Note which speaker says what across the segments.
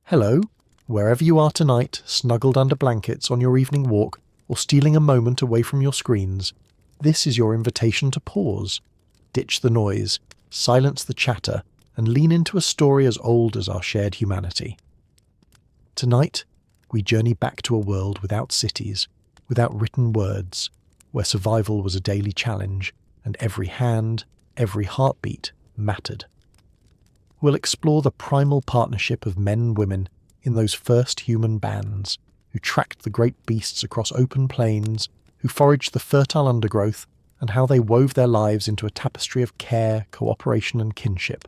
Speaker 1: Hello, wherever you are tonight, snuggled under blankets on your evening walk, or stealing a moment away from your screens, this is your invitation to pause. Ditch the noise, silence the chatter, and lean into a story as old as our shared humanity. Tonight, we journey back to a world without cities, without written words, where survival was a daily challenge, and every hand, every heartbeat mattered. We'll explore the primal partnership of men and women in those first human bands, who tracked the great beasts across open plains, who foraged the fertile undergrowth, and how they wove their lives into a tapestry of care, cooperation, and kinship.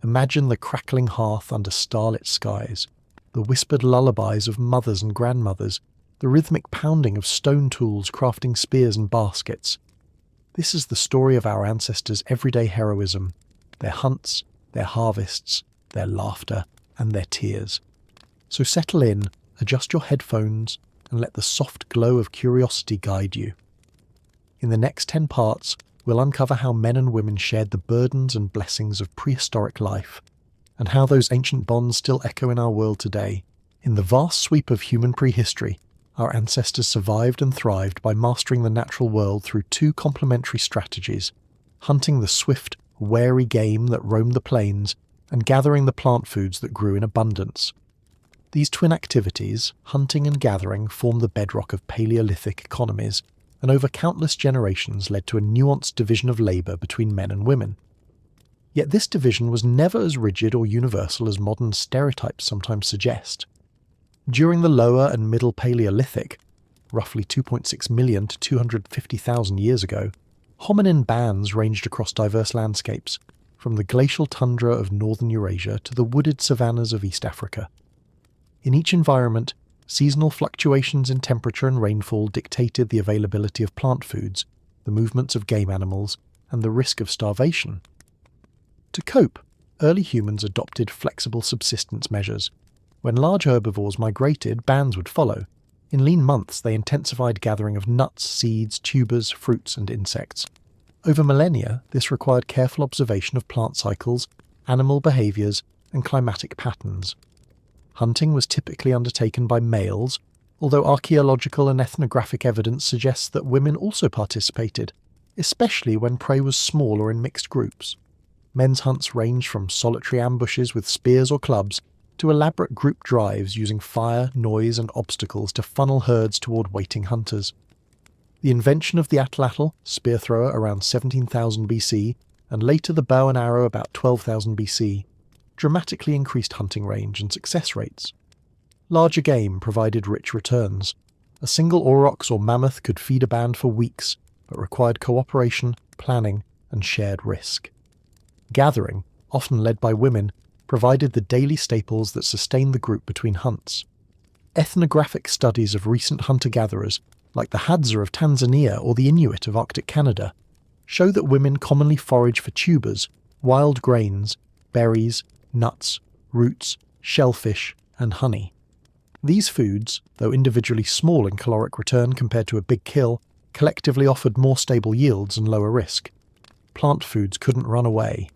Speaker 1: Imagine the crackling hearth under starlit skies, the whispered lullabies of mothers and grandmothers, the rhythmic pounding of stone tools crafting spears and baskets. This is the story of our ancestors' everyday heroism, their hunts, their harvests, their laughter, and their tears. So settle in, adjust your headphones, and let the soft glow of curiosity guide you. In the next 10 parts, we'll uncover how men and women shared the burdens and blessings of prehistoric life, and how those ancient bonds still echo in our world today. In the vast sweep of human prehistory, our ancestors survived and thrived by mastering the natural world through two complementary strategies: hunting the swift, wary game that roamed the plains, and gathering the plant foods that grew in abundance. These twin activities, hunting and gathering, form the bedrock of Paleolithic economies, and over countless generations led to a nuanced division of labour between men and women. Yet this division was never as rigid or universal as modern stereotypes sometimes suggest. During the Lower and Middle Paleolithic, roughly 2.6 million to 250,000 years ago, hominin bands ranged across diverse landscapes, from the glacial tundra of northern Eurasia to the wooded savannas of East Africa. In each environment, seasonal fluctuations in temperature and rainfall dictated the availability of plant foods, the movements of game animals, and the risk of starvation. To cope, early humans adopted flexible subsistence measures. When large herbivores migrated, bands would follow. In lean months, they intensified gathering of nuts, seeds, tubers, fruits, and insects. Over millennia, this required careful observation of plant cycles, animal behaviours, and climatic patterns. Hunting was typically undertaken by males, although archaeological and ethnographic evidence suggests that women also participated, especially when prey was small or in mixed groups. Men's hunts ranged from solitary ambushes with spears or clubs to elaborate group drives using fire, noise, and obstacles to funnel herds toward waiting hunters. The invention of the atlatl, spear thrower, around 17,000 BC, and later the bow and arrow about 12,000 BC, dramatically increased hunting range and success rates. Larger game provided rich returns. A single aurochs or mammoth could feed a band for weeks, but required cooperation, planning, and shared risk. Gathering, often led by women, provided the daily staples that sustained the group between hunts. Ethnographic studies of recent hunter-gatherers, like the Hadza of Tanzania or the Inuit of Arctic Canada, show that women commonly forage for tubers, wild grains, berries, nuts, roots, shellfish, and honey. These foods, though individually small in caloric return compared to a big kill, collectively offered more stable yields and lower risk. Plant foods couldn't run away.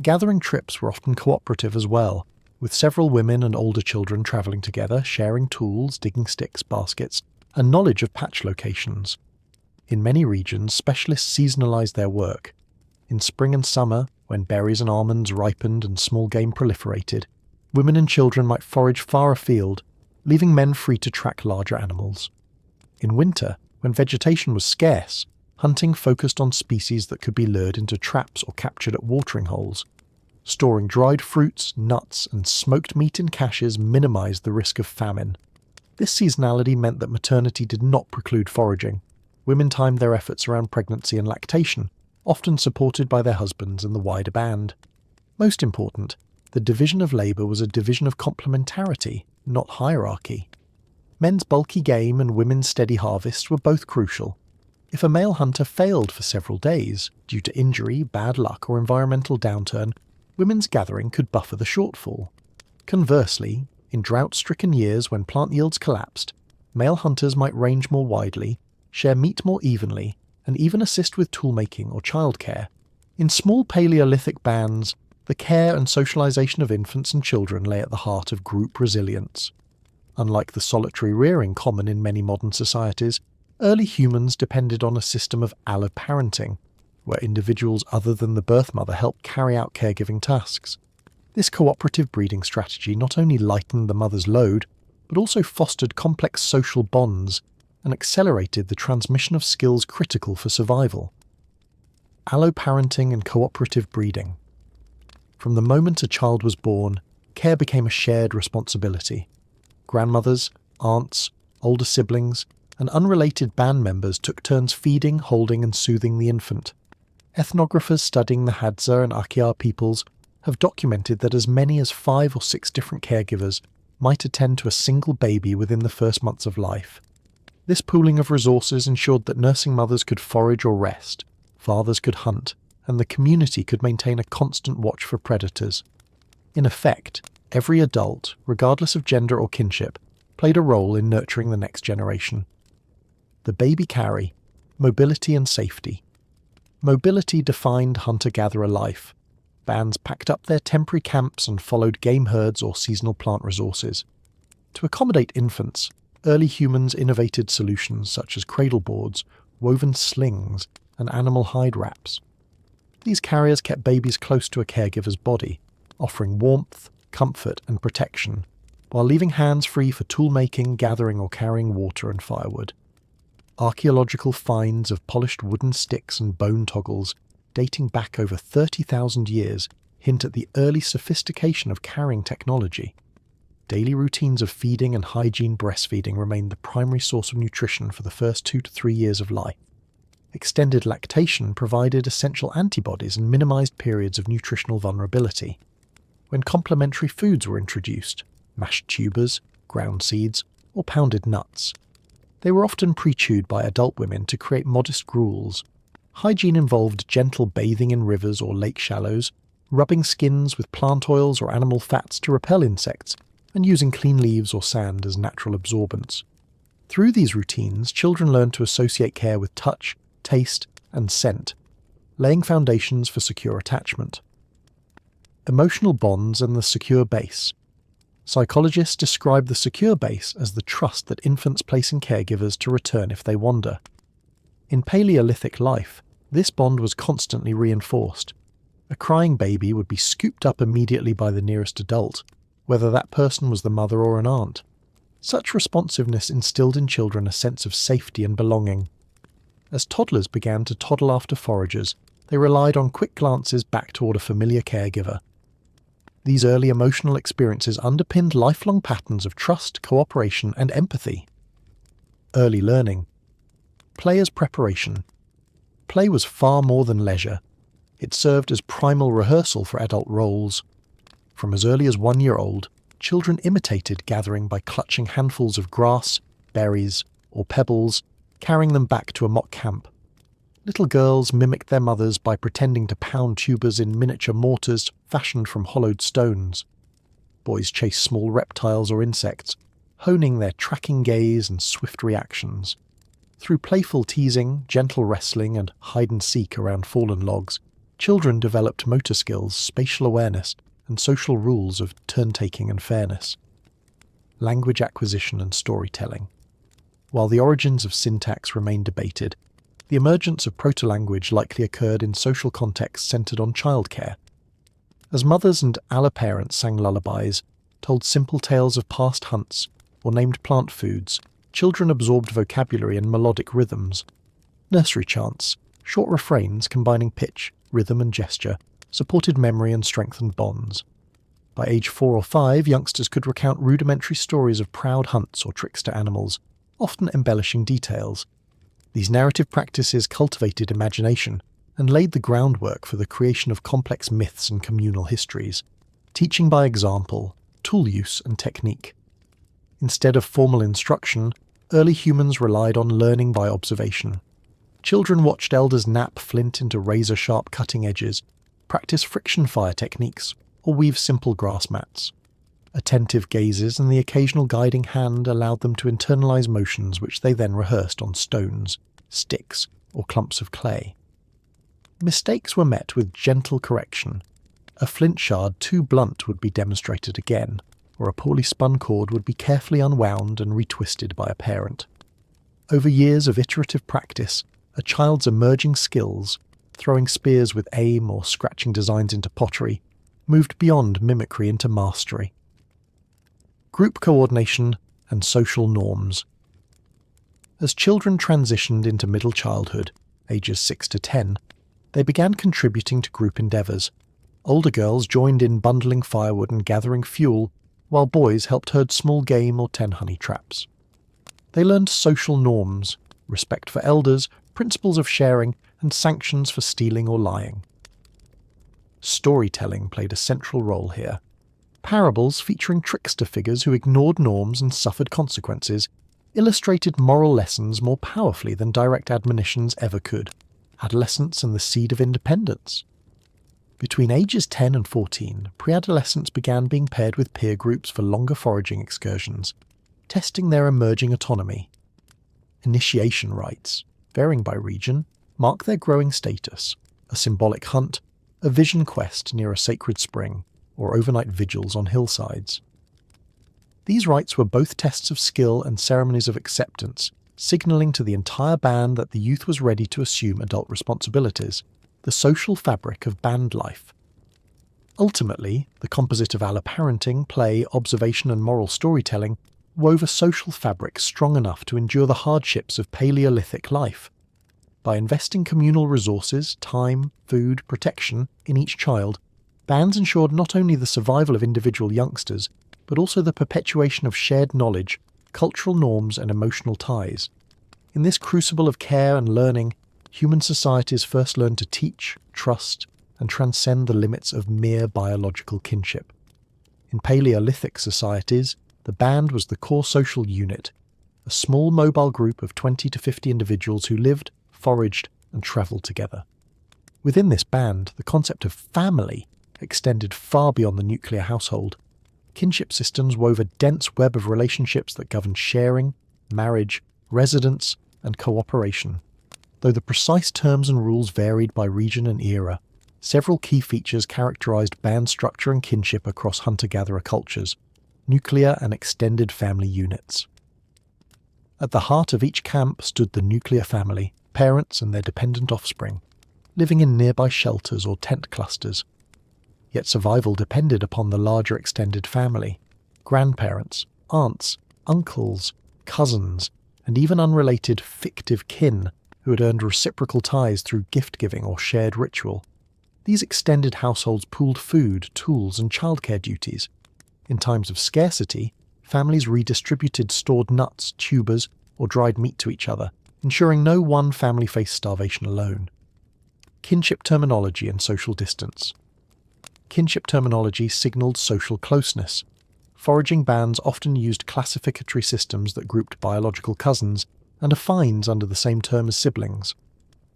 Speaker 1: Gathering trips were often cooperative as well, with several women and older children travelling together, sharing tools, digging sticks, baskets, and knowledge of patch locations. In many regions, specialists seasonalised their work. In spring and summer, when berries and almonds ripened and small game proliferated, women and children might forage far afield, leaving men free to track larger animals. In winter, when vegetation was scarce, hunting focused on species that could be lured into traps or captured at watering holes. Storing dried fruits, nuts, and smoked meat in caches minimised the risk of famine. This seasonality meant that maternity did not preclude foraging. Women timed their efforts around pregnancy and lactation, often supported by their husbands and the wider band. Most important, the division of labour was a division of complementarity, not hierarchy. Men's bulky game and women's steady harvests were both crucial. If a male hunter failed for several days, due to injury, bad luck, or environmental downturn, women's gathering could buffer the shortfall. Conversely, in drought-stricken years when plant yields collapsed, male hunters might range more widely, share meat more evenly, and even assist with toolmaking or childcare. In small Paleolithic bands, The care and socialization of infants and children lay at the heart of group resilience. Unlike the solitary rearing common in many modern societies, early humans depended on a system of alloparenting, where individuals other than the birth mother helped carry out caregiving tasks. This cooperative breeding strategy not only lightened the mother's load, but also fostered complex social bonds and accelerated the transmission of skills critical for survival. Alloparenting and cooperative breeding. From the moment a child was born, care became a shared responsibility. Grandmothers, aunts, older siblings, and unrelated band members took turns feeding, holding, and soothing the infant. Ethnographers studying the Hadza and Akyar peoples have documented that as many as 5 or 6 different caregivers might attend to a single baby within the first months of life. This pooling of resources ensured that nursing mothers could forage or rest, fathers could hunt, and the community could maintain a constant watch for predators. In effect, every adult, regardless of gender or kinship, played a role in nurturing the next generation. The baby carry, mobility and safety. Mobility defined hunter-gatherer life. Bands packed up their temporary camps and followed game herds or seasonal plant resources. To accommodate infants, early humans innovated solutions such as cradle boards, woven slings, and animal hide wraps. These carriers kept babies close to a caregiver's body, offering warmth, comfort, and protection, while leaving hands free for tool-making, gathering or carrying water and firewood. Archaeological finds of polished wooden sticks and bone toggles dating back over 30,000 years hint at the early sophistication of carrying technology. Daily routines of feeding and hygiene breastfeeding remained the primary source of nutrition for the first 2 to 3 years of life. Extended lactation provided essential antibodies and minimized periods of nutritional vulnerability. When complementary foods were introduced, mashed tubers, ground seeds, or pounded nuts, they were often pre-chewed by adult women to create modest gruels. Hygiene involved gentle bathing in rivers or lake shallows, rubbing skins with plant oils or animal fats to repel insects, and using clean leaves or sand as natural absorbents. Through these routines, children learned to associate care with touch, taste, and scent, laying foundations for secure attachment. Emotional bonds and the secure base. Psychologists describe the secure base as the trust that infants place in caregivers to return if they wander. In Paleolithic life, this bond was constantly reinforced. A crying baby would be scooped up immediately by the nearest adult, whether that person was the mother or an aunt. Such responsiveness instilled in children a sense of safety and belonging. As toddlers began to toddle after foragers, they relied on quick glances back toward a familiar caregiver. These early emotional experiences underpinned lifelong patterns of trust, cooperation, and empathy. Early learning. Play as preparation. Play was far more than leisure. It served as primal rehearsal for adult roles. From as early as 1 year old, children imitated gathering by clutching handfuls of grass, berries, or pebbles, carrying them back to a mock camp. Little girls mimicked their mothers by pretending to pound tubers in miniature mortars fashioned from hollowed stones. Boys chased small reptiles or insects, honing their tracking gaze and swift reactions. Through playful teasing, gentle wrestling, and hide-and-seek around fallen logs, children developed motor skills, spatial awareness, and social rules of turn-taking and fairness. Language acquisition and storytelling. While the origins of syntax remain debated, the emergence of proto-language likely occurred in social contexts centered on childcare. As mothers and alloparents sang lullabies, told simple tales of past hunts, or named plant foods, children absorbed vocabulary and melodic rhythms. Nursery chants, short refrains combining pitch, rhythm and gesture, supported memory and strengthened bonds. By age 4 or 5, youngsters could recount rudimentary stories of proud hunts or trickster animals, often embellishing details. These narrative practices cultivated imagination and laid the groundwork for the creation of complex myths and communal histories, teaching by example, tool use and technique. Instead of formal instruction, early humans relied on learning by observation. Children watched elders knap flint into razor-sharp cutting edges, practice friction fire techniques, or weave simple grass mats. Attentive gazes and the occasional guiding hand allowed them to internalize motions which they then rehearsed on stones, sticks, or clumps of clay. Mistakes were met with gentle correction. A flint shard too blunt would be demonstrated again, or a poorly spun cord would be carefully unwound and retwisted by a parent. Over years of iterative practice, a child's emerging skills, throwing spears with aim or scratching designs into pottery, moved beyond mimicry into mastery. Group coordination and social norms. As children transitioned into middle childhood, ages 6 to 10, they began contributing to group endeavours. Older girls joined in bundling firewood and gathering fuel, while boys helped herd small game or 10 honey traps. They learned social norms, respect for elders, principles of sharing, and sanctions for stealing or lying. Storytelling played a central role here. Parables featuring trickster figures who ignored norms and suffered consequences illustrated moral lessons more powerfully than direct admonitions ever could. Adolescence and the seed of independence. Between ages 10 and 14, pre-adolescents began being paired with peer groups for longer foraging excursions, testing their emerging autonomy. Initiation rites, varying by region, mark their growing status: a symbolic hunt, a vision quest near a sacred spring, or overnight vigils on hillsides. These rites were both tests of skill and ceremonies of acceptance, signalling to the entire band that the youth was ready to assume adult responsibilities, the social fabric of band life. Ultimately, the composite of alloparenting, play, observation and moral storytelling wove a social fabric strong enough to endure the hardships of Paleolithic life. By investing communal resources, time, food, protection in each child, bands ensured not only the survival of individual youngsters, but also the perpetuation of shared knowledge, cultural norms and emotional ties. In this crucible of care and learning, human societies first learned to teach, trust, and transcend the limits of mere biological kinship. In Paleolithic societies, the band was the core social unit, a small mobile group of 20 to 50 individuals who lived, foraged, and travelled together. Within this band, the concept of family extended far beyond the nuclear household. Kinship systems wove a dense web of relationships that governed sharing, marriage, residence, and cooperation. Though the precise terms and rules varied by region and era, several key features characterized band structure and kinship across hunter-gatherer cultures: nuclear and extended family units. At the heart of each camp stood the nuclear family, parents and their dependent offspring, living in nearby shelters or tent clusters. Yet survival depended upon the larger extended family: grandparents, aunts, uncles, cousins, and even unrelated fictive kin who had earned reciprocal ties through gift-giving or shared ritual. These extended households pooled food, tools, and childcare duties. In times of scarcity, families redistributed stored nuts, tubers, or dried meat to each other, ensuring no one family faced starvation alone. Kinship terminology and social distance. Kinship terminology signalled social closeness. Foraging bands often used classificatory systems that grouped biological cousins and affines under the same term as siblings.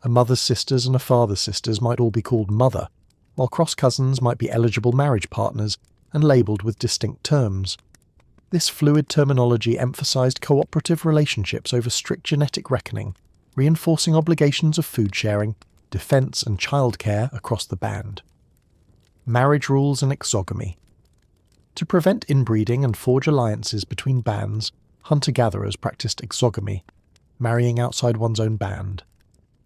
Speaker 1: A mother's sisters and a father's sisters might all be called mother, while cross-cousins might be eligible marriage partners and labelled with distinct terms. This fluid terminology emphasised cooperative relationships over strict genetic reckoning, reinforcing obligations of food sharing, defence and childcare across the band. Marriage rules and exogamy. To prevent inbreeding and forge alliances between bands, hunter-gatherers practiced exogamy, marrying outside one's own band.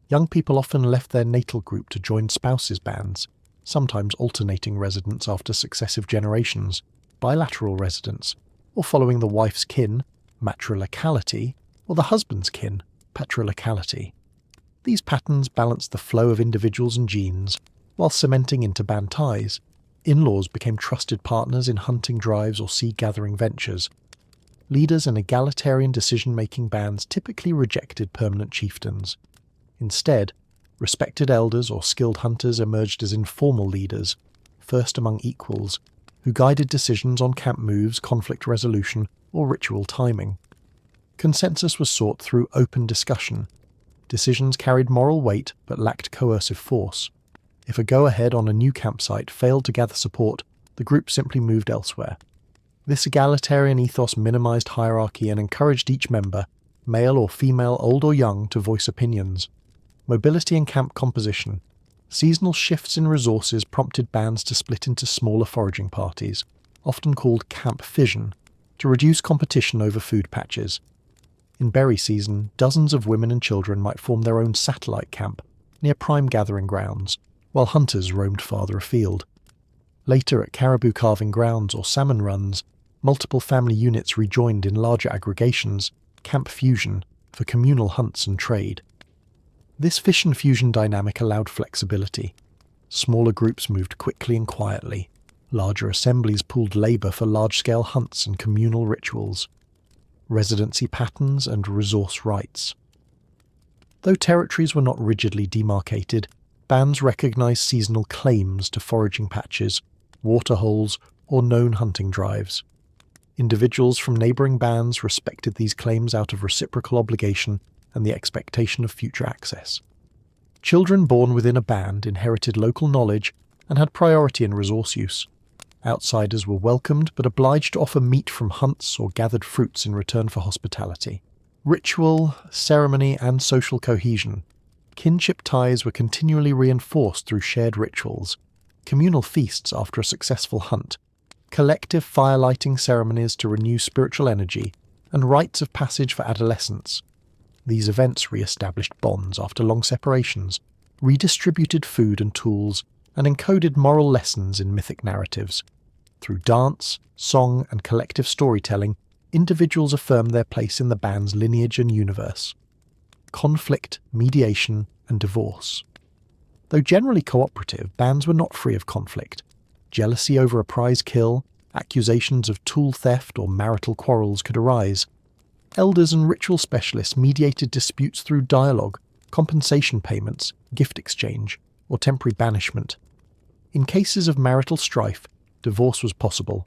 Speaker 1: Young people often left their natal group to join spouses' bands, sometimes alternating residence after successive generations, bilateral residence, or following the wife's kin, matrilocality, or the husband's kin, patrilocality. These patterns balanced the flow of individuals and genes, while cementing interband ties. In-laws became trusted partners in hunting drives or sea-gathering ventures. Leaders in egalitarian decision-making bands typically rejected permanent chieftains. Instead, respected elders or skilled hunters emerged as informal leaders, first among equals, who guided decisions on camp moves, conflict resolution, or ritual timing. Consensus was sought through open discussion. Decisions carried moral weight but lacked coercive force. If a go-ahead on a new campsite failed to gather support, the group simply moved elsewhere. This egalitarian ethos minimized hierarchy and encouraged each member, male or female, old or young, to voice opinions. Mobility in camp composition. Seasonal shifts in resources prompted bands to split into smaller foraging parties, often called camp fission, to reduce competition over food patches. In berry season, dozens of women and children might form their own satellite camp near prime gathering grounds, while hunters roamed farther afield. Later, at caribou calving grounds or salmon runs, multiple family units rejoined in larger aggregations, camp fusion, for communal hunts and trade. This fission-fusion dynamic allowed flexibility. Smaller groups moved quickly and quietly. Larger assemblies pooled labour for large-scale hunts and communal rituals. Residency patterns and resource rights. Though territories were not rigidly demarcated, bands recognised seasonal claims to foraging patches, waterholes, or known hunting drives. Individuals from neighbouring bands respected these claims out of reciprocal obligation and the expectation of future access. Children born within a band inherited local knowledge and had priority in resource use. Outsiders were welcomed but obliged to offer meat from hunts or gathered fruits in return for hospitality. Ritual, ceremony, and social cohesion. Kinship ties were continually reinforced through shared rituals, communal feasts after a successful hunt, collective fire-lighting ceremonies to renew spiritual energy, and rites of passage for adolescence. These events re-established bonds after long separations, redistributed food and tools, and encoded moral lessons in mythic narratives. Through dance, song, and collective storytelling, individuals affirmed their place in the band's lineage and universe. Conflict, mediation, and divorce. Though generally cooperative, bands were not free of conflict. Jealousy over a prize kill, accusations of tool theft, or marital quarrels could arise. Elders and ritual specialists mediated disputes through dialogue, compensation payments, gift exchange, or temporary banishment. In cases of marital strife, divorce was possible.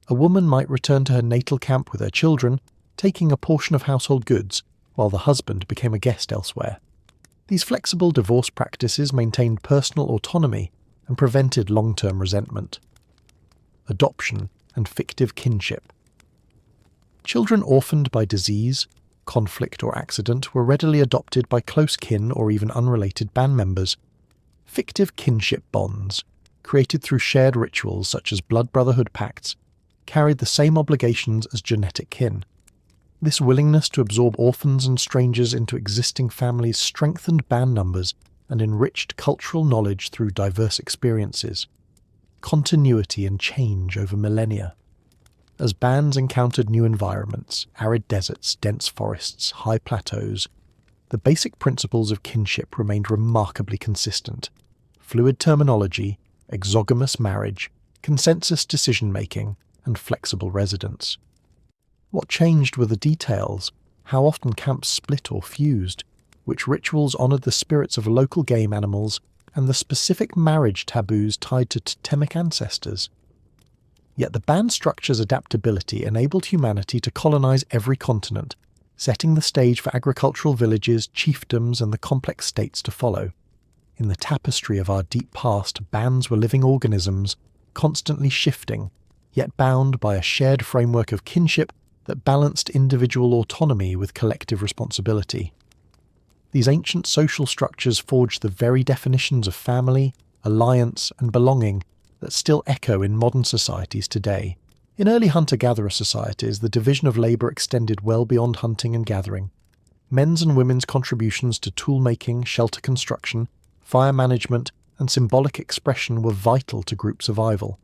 Speaker 1: A woman might return to her natal camp with her children, taking a portion of household goods, while the husband became a guest elsewhere. These flexible divorce practices maintained personal autonomy and prevented long-term resentment. Adoption and fictive kinship. Children orphaned by disease, conflict, or accident were readily adopted by close kin or even unrelated band members. Fictive kinship bonds, created through shared rituals such as blood brotherhood pacts, carried the same obligations as genetic kin. This willingness to absorb orphans and strangers into existing families strengthened band numbers and enriched cultural knowledge through diverse experiences. Continuity and change over millennia. As bands encountered new environments, arid deserts, dense forests, high plateaus, the basic principles of kinship remained remarkably consistent. Fluid terminology, exogamous marriage, consensus decision-making, and flexible residence. What changed were the details, how often camps split or fused, which rituals honoured the spirits of local game animals, and the specific marriage taboos tied to totemic ancestors. Yet the band structure's adaptability enabled humanity to colonize every continent, setting the stage for agricultural villages, chiefdoms, and the complex states to follow. In the tapestry of our deep past, bands were living organisms, constantly shifting, yet bound by a shared framework of kinship that balanced individual autonomy with collective responsibility. These ancient social structures forged the very definitions of family, alliance, and belonging that still echo in modern societies today. In early hunter-gatherer societies, the division of labour extended well beyond hunting and gathering. Men's and women's contributions to tool-making, shelter construction, fire management, and symbolic expression were vital to group survival.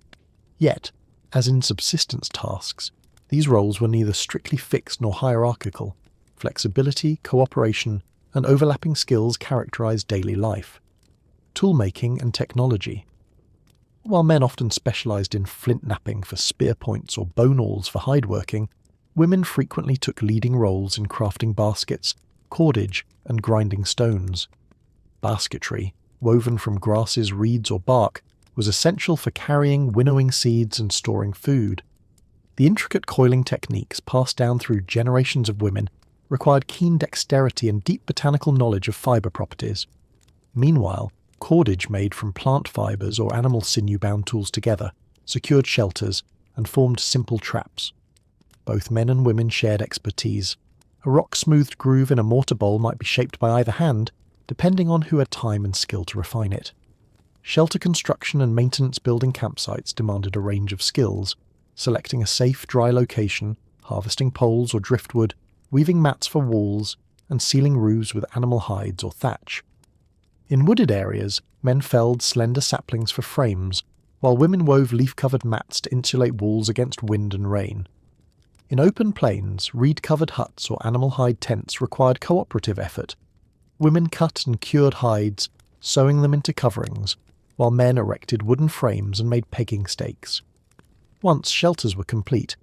Speaker 1: Yet, as in subsistence tasks, these roles were neither strictly fixed nor hierarchical. Flexibility, cooperation, and overlapping skills characterised daily life. Tool-making and technology. While men often specialised in flint knapping for spear points or bone awls for hide working, women frequently took leading roles in crafting baskets, cordage, and grinding stones. Basketry, woven from grasses, reeds, or bark, was essential for carrying, winnowing seeds, and storing food. The intricate coiling techniques passed down through generations of women required keen dexterity and deep botanical knowledge of fibre properties. Meanwhile, cordage made from plant fibres or animal sinew bound tools together secured shelters and formed simple traps. Both men and women shared expertise. A rock-smoothed groove in a mortar bowl might be shaped by either hand, depending on who had time and skill to refine it. Shelter construction and maintenance building campsites demanded a range of skills, selecting a safe, dry location, harvesting poles or driftwood, weaving mats for walls, and sealing roofs with animal hides or thatch. In wooded areas, men felled slender saplings for frames, while women wove leaf-covered mats to insulate walls against wind and rain. In open plains, reed-covered huts or animal hide tents required cooperative effort. Women cut and cured hides, sewing them into coverings, while men erected wooden frames and made pegging stakes. Once shelters were complete,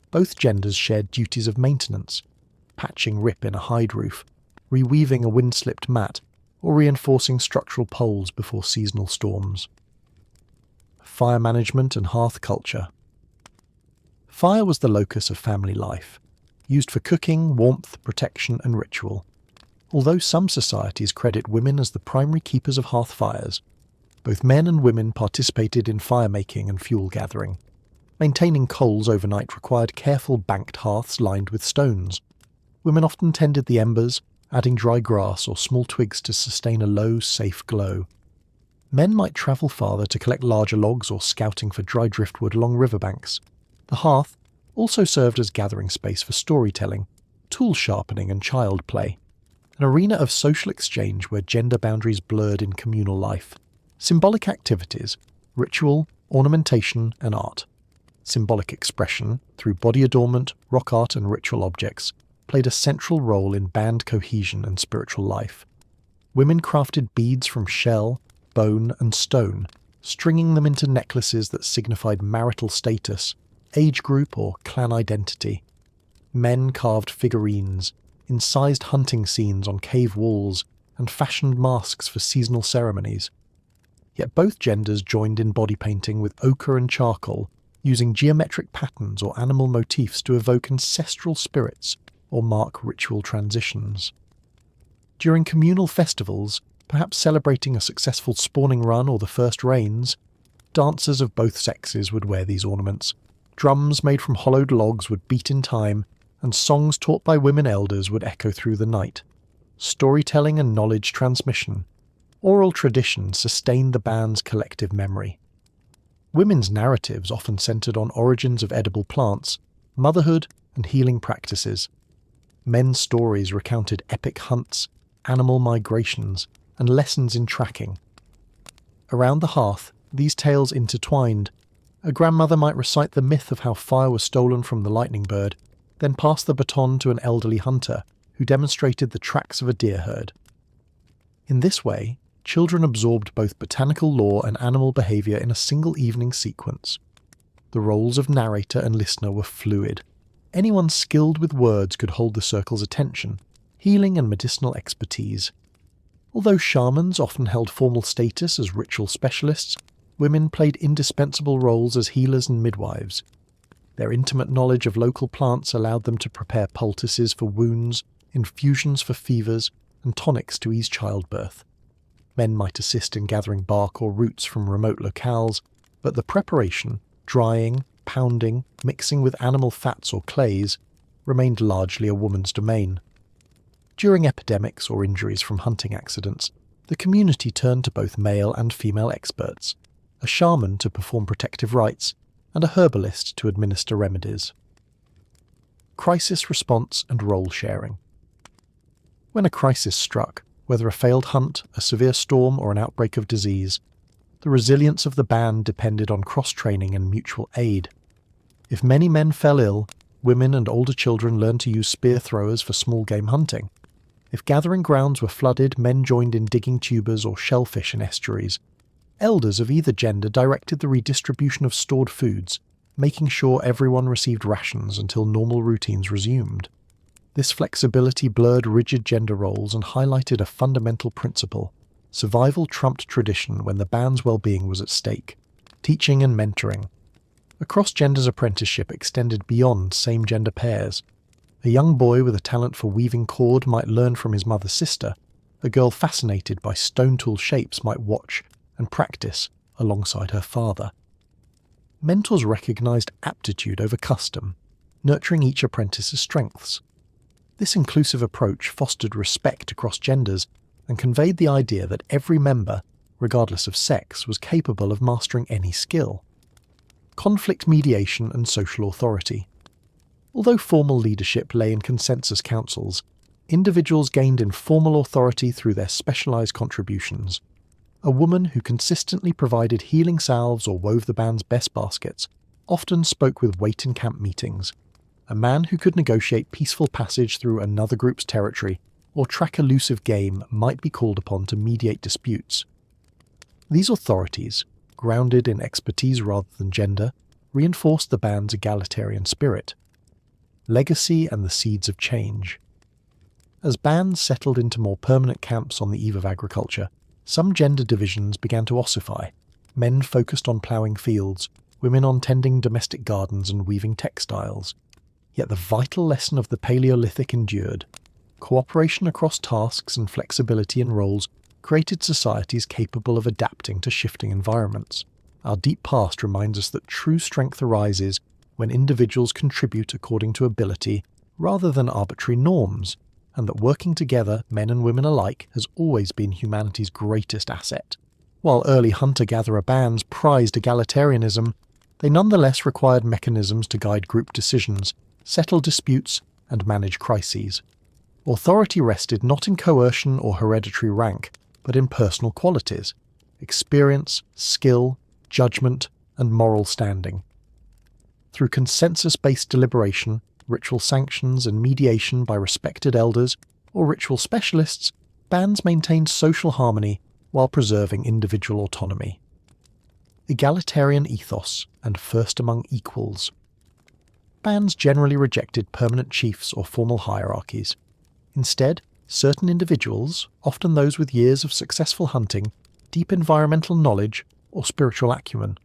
Speaker 1: both genders shared duties of maintenance, patching rip in a hide roof, reweaving a wind-slipped mat, or reinforcing structural poles before seasonal storms. Fire management and hearth culture. Fire was the locus of family life, used for cooking, warmth, protection, and ritual. Although some societies credit women as the primary keepers of hearth fires, both men and women participated in fire-making and fuel gathering. Maintaining coals overnight required careful banked hearths lined with stones. Women often tended the embers, adding dry grass or small twigs to sustain a low, safe glow. Men might travel farther to collect larger logs or scouting for dry driftwood along riverbanks. The hearth also served as gathering space for storytelling, tool sharpening and child play, an arena of social exchange where gender boundaries blurred in communal life. Symbolic activities, ritual, ornamentation and art. Symbolic expression, through body adornment, rock art and ritual objects, played a central role in band cohesion and spiritual life. Women crafted beads from shell, bone and stone, stringing them into necklaces that signified marital status, age group or clan identity. Men carved figurines, incised hunting scenes on cave walls, and fashioned masks for seasonal ceremonies. Yet both genders joined in body painting with ochre and charcoal, using geometric patterns or animal motifs to evoke ancestral spirits or mark ritual transitions. During communal festivals, perhaps celebrating a successful spawning run or the first rains, dancers of both sexes would wear these ornaments. Drums made from hollowed logs would beat in time, and songs taught by women elders would echo through the night. Storytelling and knowledge transmission, oral tradition sustained the band's collective memory. Women's narratives often centered on origins of edible plants, motherhood, and healing practices. Men's stories recounted epic hunts, animal migrations, and lessons in tracking. Around the hearth, these tales intertwined. A grandmother might recite the myth of how fire was stolen from the lightning bird, then pass the baton to an elderly hunter who demonstrated the tracks of a deer herd. In this way, children absorbed both botanical lore and animal behaviour in a single evening sequence. The roles of narrator and listener were fluid. Anyone skilled with words could hold the circle's attention, healing and medicinal expertise. Although shamans often held formal status as ritual specialists, women played indispensable roles as healers and midwives. Their intimate knowledge of local plants allowed them to prepare poultices for wounds, infusions for fevers, and tonics to ease childbirth. Men might assist in gathering bark or roots from remote locales, but the preparation, drying, pounding, mixing with animal fats or clays, remained largely a woman's domain. During epidemics or injuries from hunting accidents, the community turned to both male and female experts, a shaman to perform protective rites, and a herbalist to administer remedies. Crisis response and role sharing. When a crisis struck, whether a failed hunt, a severe storm, or an outbreak of disease, the resilience of the band depended on cross-training and mutual aid. If many men fell ill, women and older children learned to use spear throwers for small game hunting. If gathering grounds were flooded, men joined in digging tubers or shellfish in estuaries. Elders of either gender directed the redistribution of stored foods, making sure everyone received rations until normal routines resumed. This flexibility blurred rigid gender roles and highlighted a fundamental principle. Survival trumped tradition when the band's well-being was at stake. Teaching and mentoring. A cross-genders apprenticeship extended beyond same-gender pairs. A young boy with a talent for weaving cord might learn from his mother's sister. A girl fascinated by stone tool shapes might watch and practice alongside her father. Mentors recognized aptitude over custom, nurturing each apprentice's strengths. This inclusive approach fostered respect across genders and conveyed the idea that every member, regardless of sex, was capable of mastering any skill. Conflict mediation and social authority. Although formal leadership lay in consensus councils, individuals gained informal authority through their specialised contributions. A woman who consistently provided healing salves or wove the band's best baskets often spoke with weight in camp meetings. A man who could negotiate peaceful passage through another group's territory or track elusive game might be called upon to mediate disputes. These authorities, grounded in expertise rather than gender, reinforced the band's egalitarian spirit. Legacy and the seeds of change. As bands settled into more permanent camps on the eve of agriculture, some gender divisions began to ossify. Men focused on ploughing fields, women on tending domestic gardens and weaving textiles. Yet the vital lesson of the Paleolithic endured. Cooperation across tasks and flexibility in roles created societies capable of adapting to shifting environments. Our deep past reminds us that true strength arises when individuals contribute according to ability rather than arbitrary norms, and that working together, men and women alike, has always been humanity's greatest asset. While early hunter-gatherer bands prized egalitarianism, they nonetheless required mechanisms to guide group decisions, settle disputes, and manage crises. Authority rested not in coercion or hereditary rank, but in personal qualities: experience, skill, judgment, and moral standing. Through consensus-based deliberation, ritual sanctions, and mediation by respected elders or ritual specialists, bands maintained social harmony while preserving individual autonomy. Egalitarian ethos and first among equals. Bands generally rejected permanent chiefs or formal hierarchies. Instead, certain individuals, often those with years of successful hunting, deep environmental knowledge, or spiritual acumen,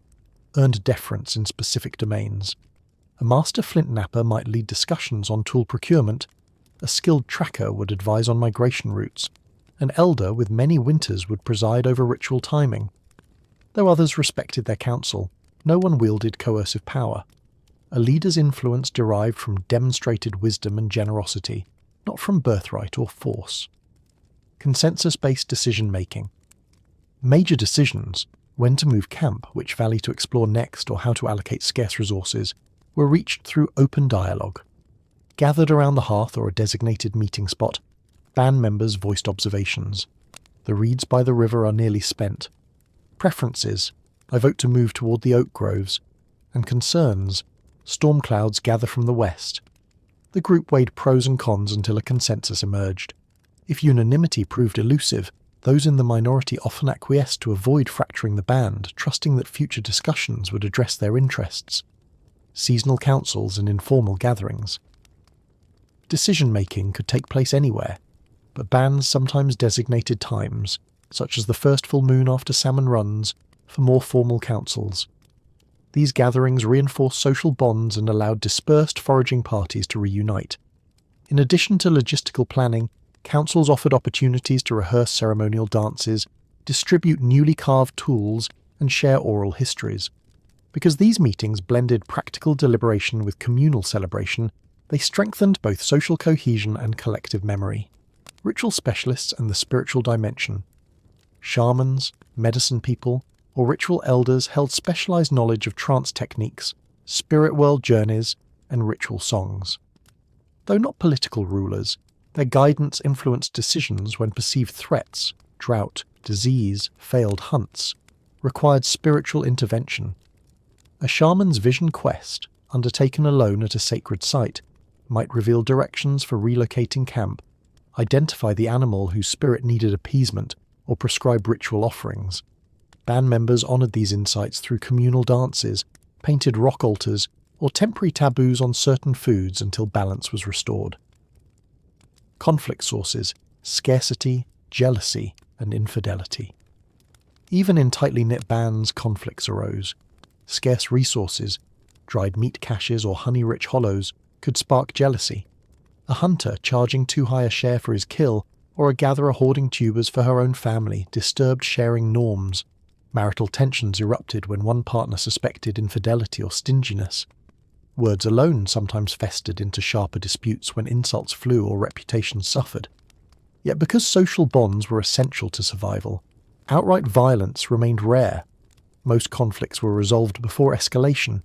Speaker 1: earned deference in specific domains. A master flint knapper might lead discussions on tool procurement, a skilled tracker would advise on migration routes, an elder with many winters would preside over ritual timing. Though others respected their counsel, no one wielded coercive power. A leader's influence derived from demonstrated wisdom and generosity, not from birthright or force. Consensus-based decision-making. Major decisions, when to move camp, which valley to explore next, or how to allocate scarce resources, were reached through open dialogue. Gathered around the hearth or a designated meeting spot, band members voiced observations. The reeds by the river are nearly spent. Preferences: I vote to move toward the oak groves. And concerns: storm clouds gather from the west. The group weighed pros and cons until a consensus emerged. If unanimity proved elusive, those in the minority often acquiesced to avoid fracturing the band, trusting that future discussions would address their interests. Seasonal councils and informal gatherings. Decision-making could take place anywhere, but bands sometimes designated times, such as the first full moon after salmon runs, for more formal councils. These gatherings reinforced social bonds and allowed dispersed foraging parties to reunite. In addition to logistical planning, councils offered opportunities to rehearse ceremonial dances, distribute newly carved tools, and share oral histories. Because these meetings blended practical deliberation with communal celebration, they strengthened both social cohesion and collective memory. Ritual specialists and the spiritual dimension. Shamans, medicine people, or ritual elders held specialized knowledge of trance techniques, spirit world journeys, and ritual songs. Though not political rulers, their guidance influenced decisions when perceived threats, drought, disease, failed hunts, required spiritual intervention. A shaman's vision quest, undertaken alone at a sacred site, might reveal directions for relocating camp, identify the animal whose spirit needed appeasement, or prescribe ritual offerings. Band members honoured these insights through communal dances, painted rock altars, or temporary taboos on certain foods until balance was restored. Conflict sources: scarcity, jealousy, and infidelity. Even in tightly knit bands, conflicts arose. Scarce resources, dried meat caches or honey-rich hollows, could spark jealousy. A hunter charging too high a share for his kill, or a gatherer hoarding tubers for her own family, disturbed sharing norms. Marital tensions erupted when one partner suspected infidelity or stinginess. Words alone sometimes festered into sharper disputes when insults flew or reputations suffered. Yet because social bonds were essential to survival, Outright violence remained rare. Most conflicts were resolved before escalation,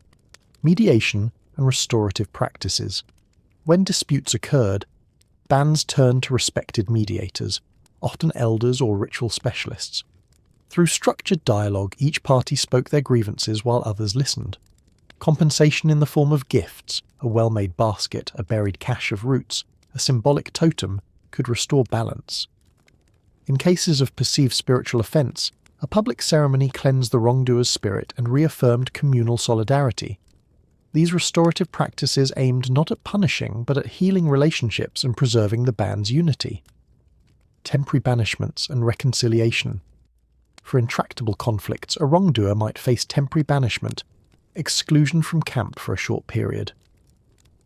Speaker 1: mediation, and restorative practices. When disputes occurred, bands turned to respected mediators, often elders or ritual specialists. Through structured dialogue, each party spoke their grievances while others listened. Compensation in the form of gifts, a well-made basket, a buried cache of roots, a symbolic totem, could restore balance. In cases of perceived spiritual offence, a public ceremony cleansed the wrongdoer's spirit and reaffirmed communal solidarity. These restorative practices aimed not at punishing, but at healing relationships and preserving the band's unity. Temporary banishments and reconciliation. For intractable conflicts, a wrongdoer might face temporary banishment, exclusion from camp for a short period.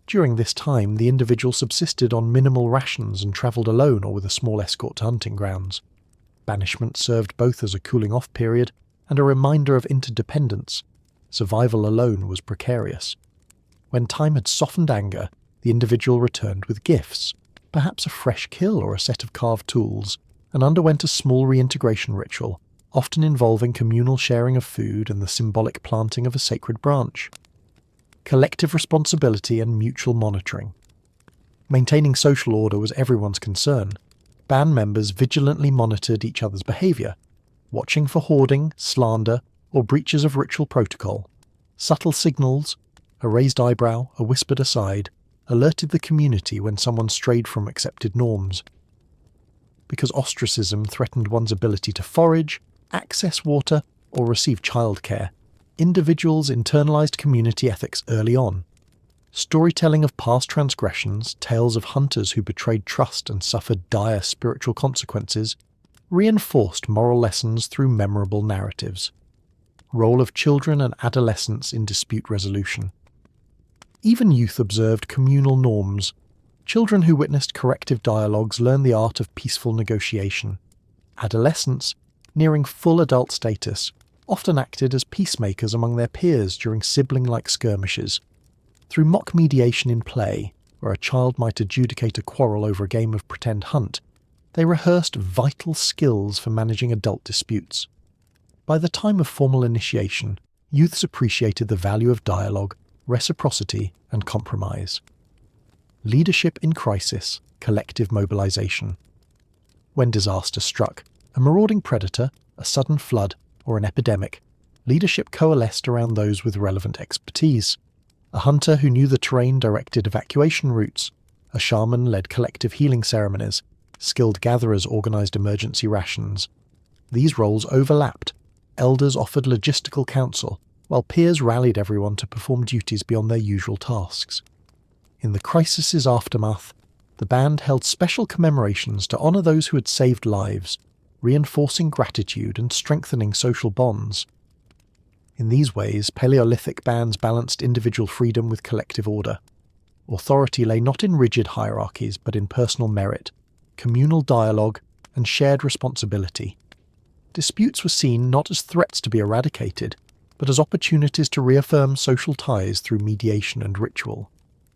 Speaker 1: During this time, the individual subsisted on minimal rations and travelled alone or with a small escort to hunting grounds. Banishment served both as a cooling-off period and a reminder of interdependence. Survival alone was precarious. When time had softened anger, the individual returned with gifts, perhaps a fresh kill or a set of carved tools, and underwent a small reintegration ritual, often involving communal sharing of food and the symbolic planting of a sacred branch. Collective responsibility and mutual monitoring. Maintaining social order was everyone's concern. Band members vigilantly monitored each other's behaviour, watching for hoarding, slander, or breaches of ritual protocol. Subtle signals, a raised eyebrow, a whispered aside, alerted the community when someone strayed from accepted norms. Because ostracism threatened one's ability to forage, access water, or receive childcare, individuals internalised community ethics early on. Storytelling of past transgressions, tales of hunters who betrayed trust and suffered dire spiritual consequences, reinforced moral lessons through memorable narratives. Role of children and adolescents in dispute resolution. Even youth observed communal norms. Children who witnessed corrective dialogues learned the art of peaceful negotiation. Adolescents, nearing full adult status, often acted as peacemakers among their peers during sibling-like skirmishes. Through mock mediation in play, where a child might adjudicate a quarrel over a game of pretend hunt, they rehearsed vital skills for managing adult disputes. By the time of formal initiation, youths appreciated the value of dialogue, reciprocity, and compromise. Leadership in crisis, collective mobilization. When disaster struck, a marauding predator, a sudden flood, or an epidemic, leadership coalesced around those with relevant expertise. A hunter who knew the terrain directed evacuation routes, a shaman led collective healing ceremonies, skilled gatherers organised emergency rations. These roles overlapped. Elders offered logistical counsel, while peers rallied everyone to perform duties beyond their usual tasks. In the crisis's aftermath, the band held special commemorations to honour those who had saved lives, reinforcing gratitude and strengthening social bonds. In these ways, Paleolithic bands balanced individual freedom with collective order. Authority lay not in rigid hierarchies, but in personal merit, communal dialogue, and shared responsibility. Disputes were seen not as threats to be eradicated, but as opportunities to reaffirm social ties through mediation and ritual.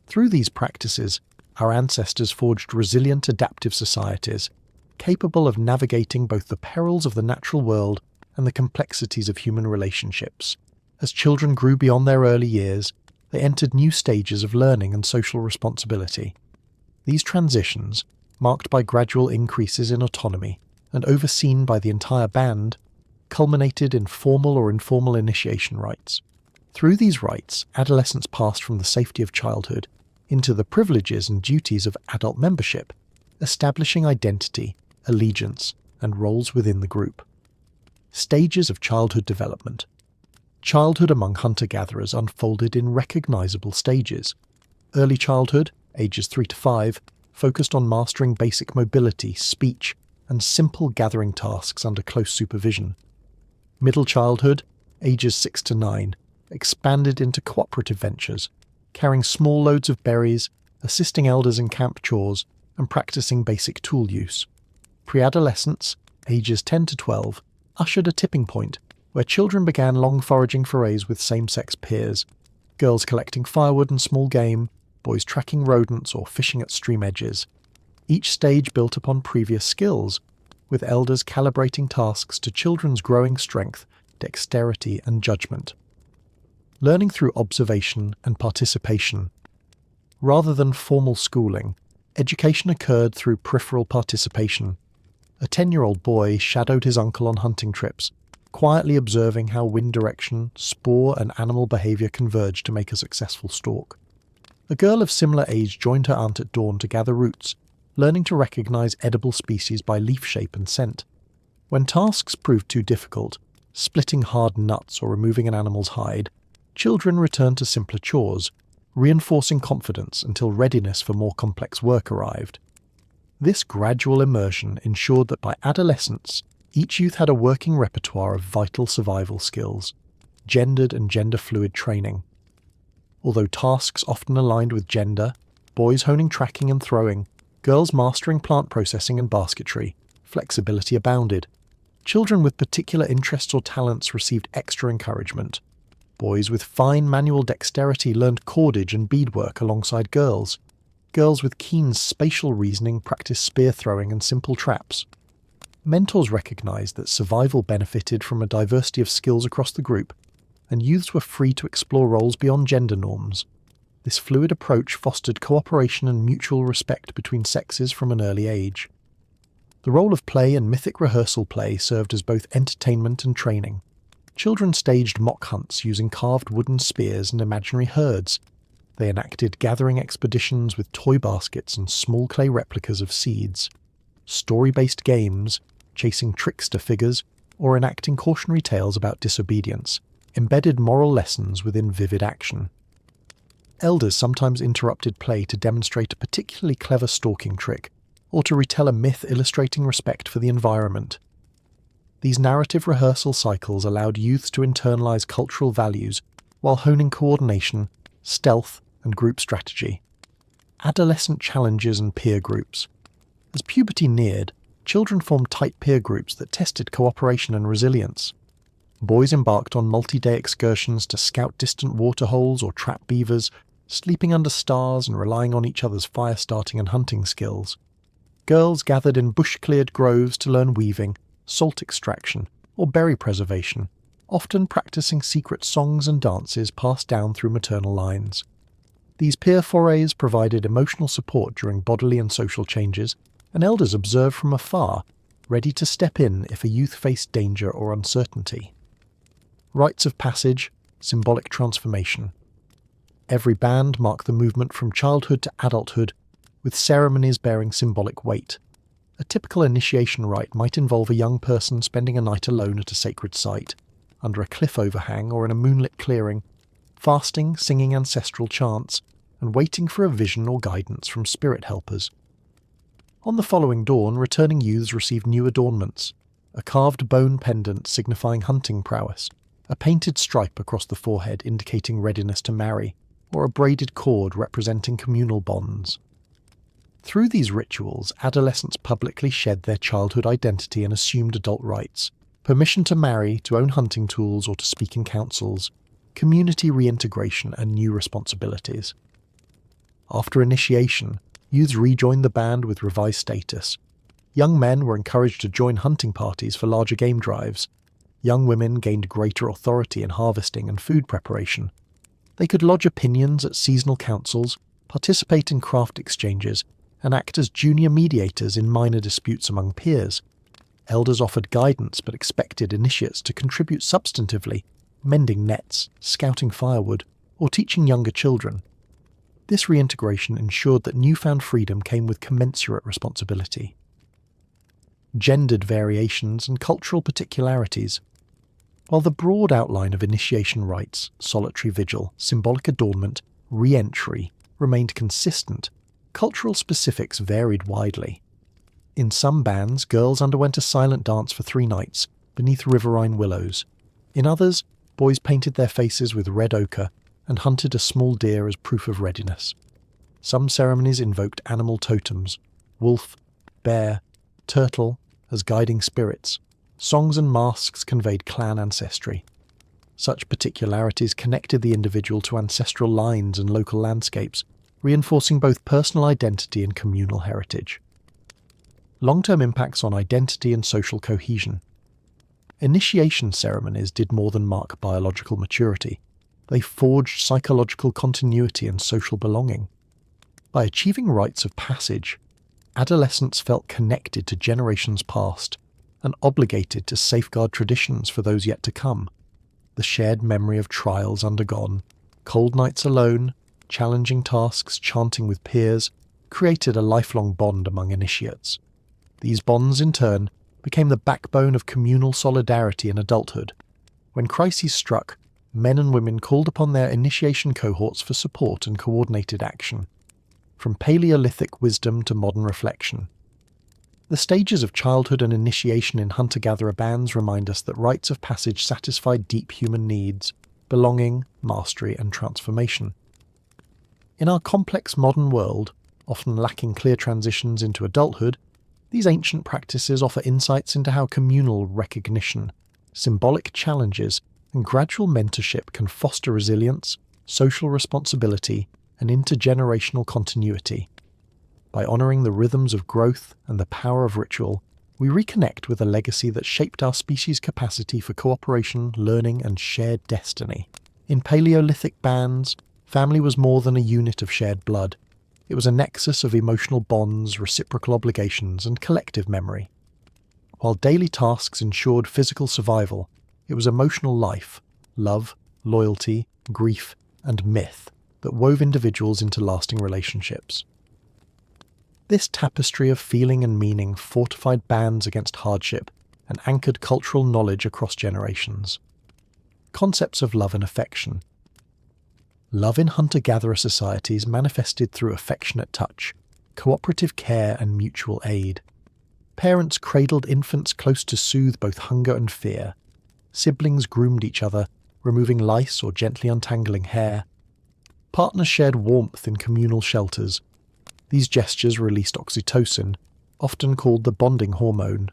Speaker 1: Through these practices, our ancestors forged resilient, adaptive societies, capable of navigating both the perils of the natural world and the complexities of human relationships. As children grew beyond their early years, they entered new stages of learning and social responsibility. These transitions, marked by gradual increases in autonomy and overseen by the entire band, culminated in formal or informal initiation rites. Through these rites, adolescents passed from the safety of childhood into the privileges and duties of adult membership, establishing identity, allegiance, and roles within the group. Stages of childhood development. Childhood among hunter-gatherers unfolded in recognisable stages. Early childhood, ages 3 to 5, focused on mastering basic mobility, speech, and simple gathering tasks under close supervision. Middle childhood, ages 6 to 9, expanded into cooperative ventures, carrying small loads of berries, assisting elders in camp chores, and practicing basic tool use. Pre-adolescence, ages 10 to 12, ushered a tipping point where children began long foraging forays with same-sex peers, girls collecting firewood and small game, boys tracking rodents or fishing at stream edges. Each stage built upon previous skills, with elders calibrating tasks to children's growing strength, dexterity, and judgment. Learning through observation and participation. Rather than formal schooling, education occurred through peripheral participation. A 10-year-old boy shadowed his uncle on hunting trips, quietly observing how wind direction, spoor, and animal behaviour converge to make a successful stalk. A girl of similar age joined her aunt at dawn to gather roots, learning to recognise edible species by leaf shape and scent. When tasks proved too difficult, splitting hard nuts or removing an animal's hide, children returned to simpler chores, reinforcing confidence until readiness for more complex work arrived. This gradual immersion ensured that by adolescence, each youth had a working repertoire of vital survival skills, gendered and gender-fluid training. Although tasks often aligned with gender, boys honing tracking and throwing, girls mastering plant processing and basketry, flexibility abounded. Children with particular interests or talents received extra encouragement. Boys with fine manual dexterity learned cordage and beadwork alongside girls. Girls with keen spatial reasoning practiced spear throwing and simple traps. Mentors recognized that survival benefited from a diversity of skills across the group, and youths were free to explore roles beyond gender norms. This fluid approach fostered cooperation and mutual respect between sexes from an early age. The role of play and mythic rehearsal play served as both entertainment and training. Children staged mock hunts using carved wooden spears and imaginary herds. They enacted gathering expeditions with toy baskets and small clay replicas of seeds. Story-based games, chasing trickster figures, or enacting cautionary tales about disobedience, embedded moral lessons within vivid action. Elders sometimes interrupted play to demonstrate a particularly clever stalking trick, or to retell a myth illustrating respect for the environment. These narrative rehearsal cycles allowed youths to internalize cultural values while honing coordination, stealth, and group strategy. Adolescent challenges and peer groups. As puberty neared, children formed tight peer groups that tested cooperation and resilience. Boys embarked on multi-day excursions to scout distant waterholes or trap beavers, sleeping under stars and relying on each other's fire-starting and hunting skills. Girls gathered in bush-cleared groves to learn weaving, salt extraction, or berry preservation, often practicing secret songs and dances passed down through maternal lines. These peer forays provided emotional support during bodily and social changes, and elders observed from afar, ready to step in if a youth faced danger or uncertainty. Rites of passage, symbolic transformation. Every band marked the movement from childhood to adulthood, with ceremonies bearing symbolic weight. A typical initiation rite might involve a young person spending a night alone at a sacred site, under a cliff overhang or in a moonlit clearing, fasting, singing ancestral chants, and waiting for a vision or guidance from spirit helpers. On the following dawn, returning youths received new adornments: a carved bone pendant signifying hunting prowess, a painted stripe across the forehead indicating readiness to marry, or a braided cord representing communal bonds. Through these rituals, adolescents publicly shed their childhood identity and assumed adult rights: permission to marry, to own hunting tools, or to speak in councils, community reintegration, and new responsibilities. After initiation, youths rejoined the band with revised status. Young men were encouraged to join hunting parties for larger game drives. Young women gained greater authority in harvesting and food preparation. They could lodge opinions at seasonal councils, participate in craft exchanges, and act as junior mediators in minor disputes among peers. Elders offered guidance but expected initiates to contribute substantively, mending nets, scouting firewood, or teaching younger children. This reintegration ensured that newfound freedom came with commensurate responsibility. Gendered variations and cultural particularities. While the broad outline of initiation rites, solitary vigil, symbolic adornment, re-entry, remained consistent, cultural specifics varied widely. In some bands, girls underwent a silent dance for 3 nights, beneath riverine willows. In others, boys painted their faces with red ochre and hunted a small deer as proof of readiness. Some ceremonies invoked animal totems: wolf, bear, turtle, as guiding spirits. Songs and masks conveyed clan ancestry. Such particularities connected the individual to ancestral lines and local landscapes, reinforcing both personal identity and communal heritage. long-term impacts on identity and social cohesion. Initiation ceremonies did more than mark biological maturity. They forged psychological continuity and social belonging. By achieving rites of passage, adolescents felt connected to generations past and obligated to safeguard traditions for those yet to come. The shared memory of trials undergone, cold nights alone, challenging tasks, chanting with peers, created a lifelong bond among initiates. These bonds, in turn, became the backbone of communal solidarity in adulthood. When crises struck, men and women called upon their initiation cohorts for support and coordinated action. From Paleolithic wisdom to modern reflection. The stages of childhood and initiation in hunter-gatherer bands remind us that rites of passage satisfy deep human needs, belonging, mastery, and transformation. In our complex modern world, often lacking clear transitions into adulthood, these ancient practices offer insights into how communal recognition, symbolic challenges, and gradual mentorship can foster resilience, social responsibility, and intergenerational continuity. By honouring the rhythms of growth and the power of ritual, we reconnect with a legacy that shaped our species' capacity for cooperation, learning, and shared destiny. In Paleolithic bands, family was more than a unit of shared blood. It was a nexus of emotional bonds, reciprocal obligations, and collective memory. While daily tasks ensured physical survival, it was emotional life, love, loyalty, grief, and myth that wove individuals into lasting relationships. This tapestry of feeling and meaning fortified bands against hardship and anchored cultural knowledge across generations. Concepts of love and affection. Love in hunter-gatherer societies manifested through affectionate touch, cooperative care, and mutual aid. Parents cradled infants close to soothe both hunger and fear. Siblings groomed each other, removing lice or gently untangling hair. Partners shared warmth in communal shelters. These gestures released oxytocin, often called the bonding hormone,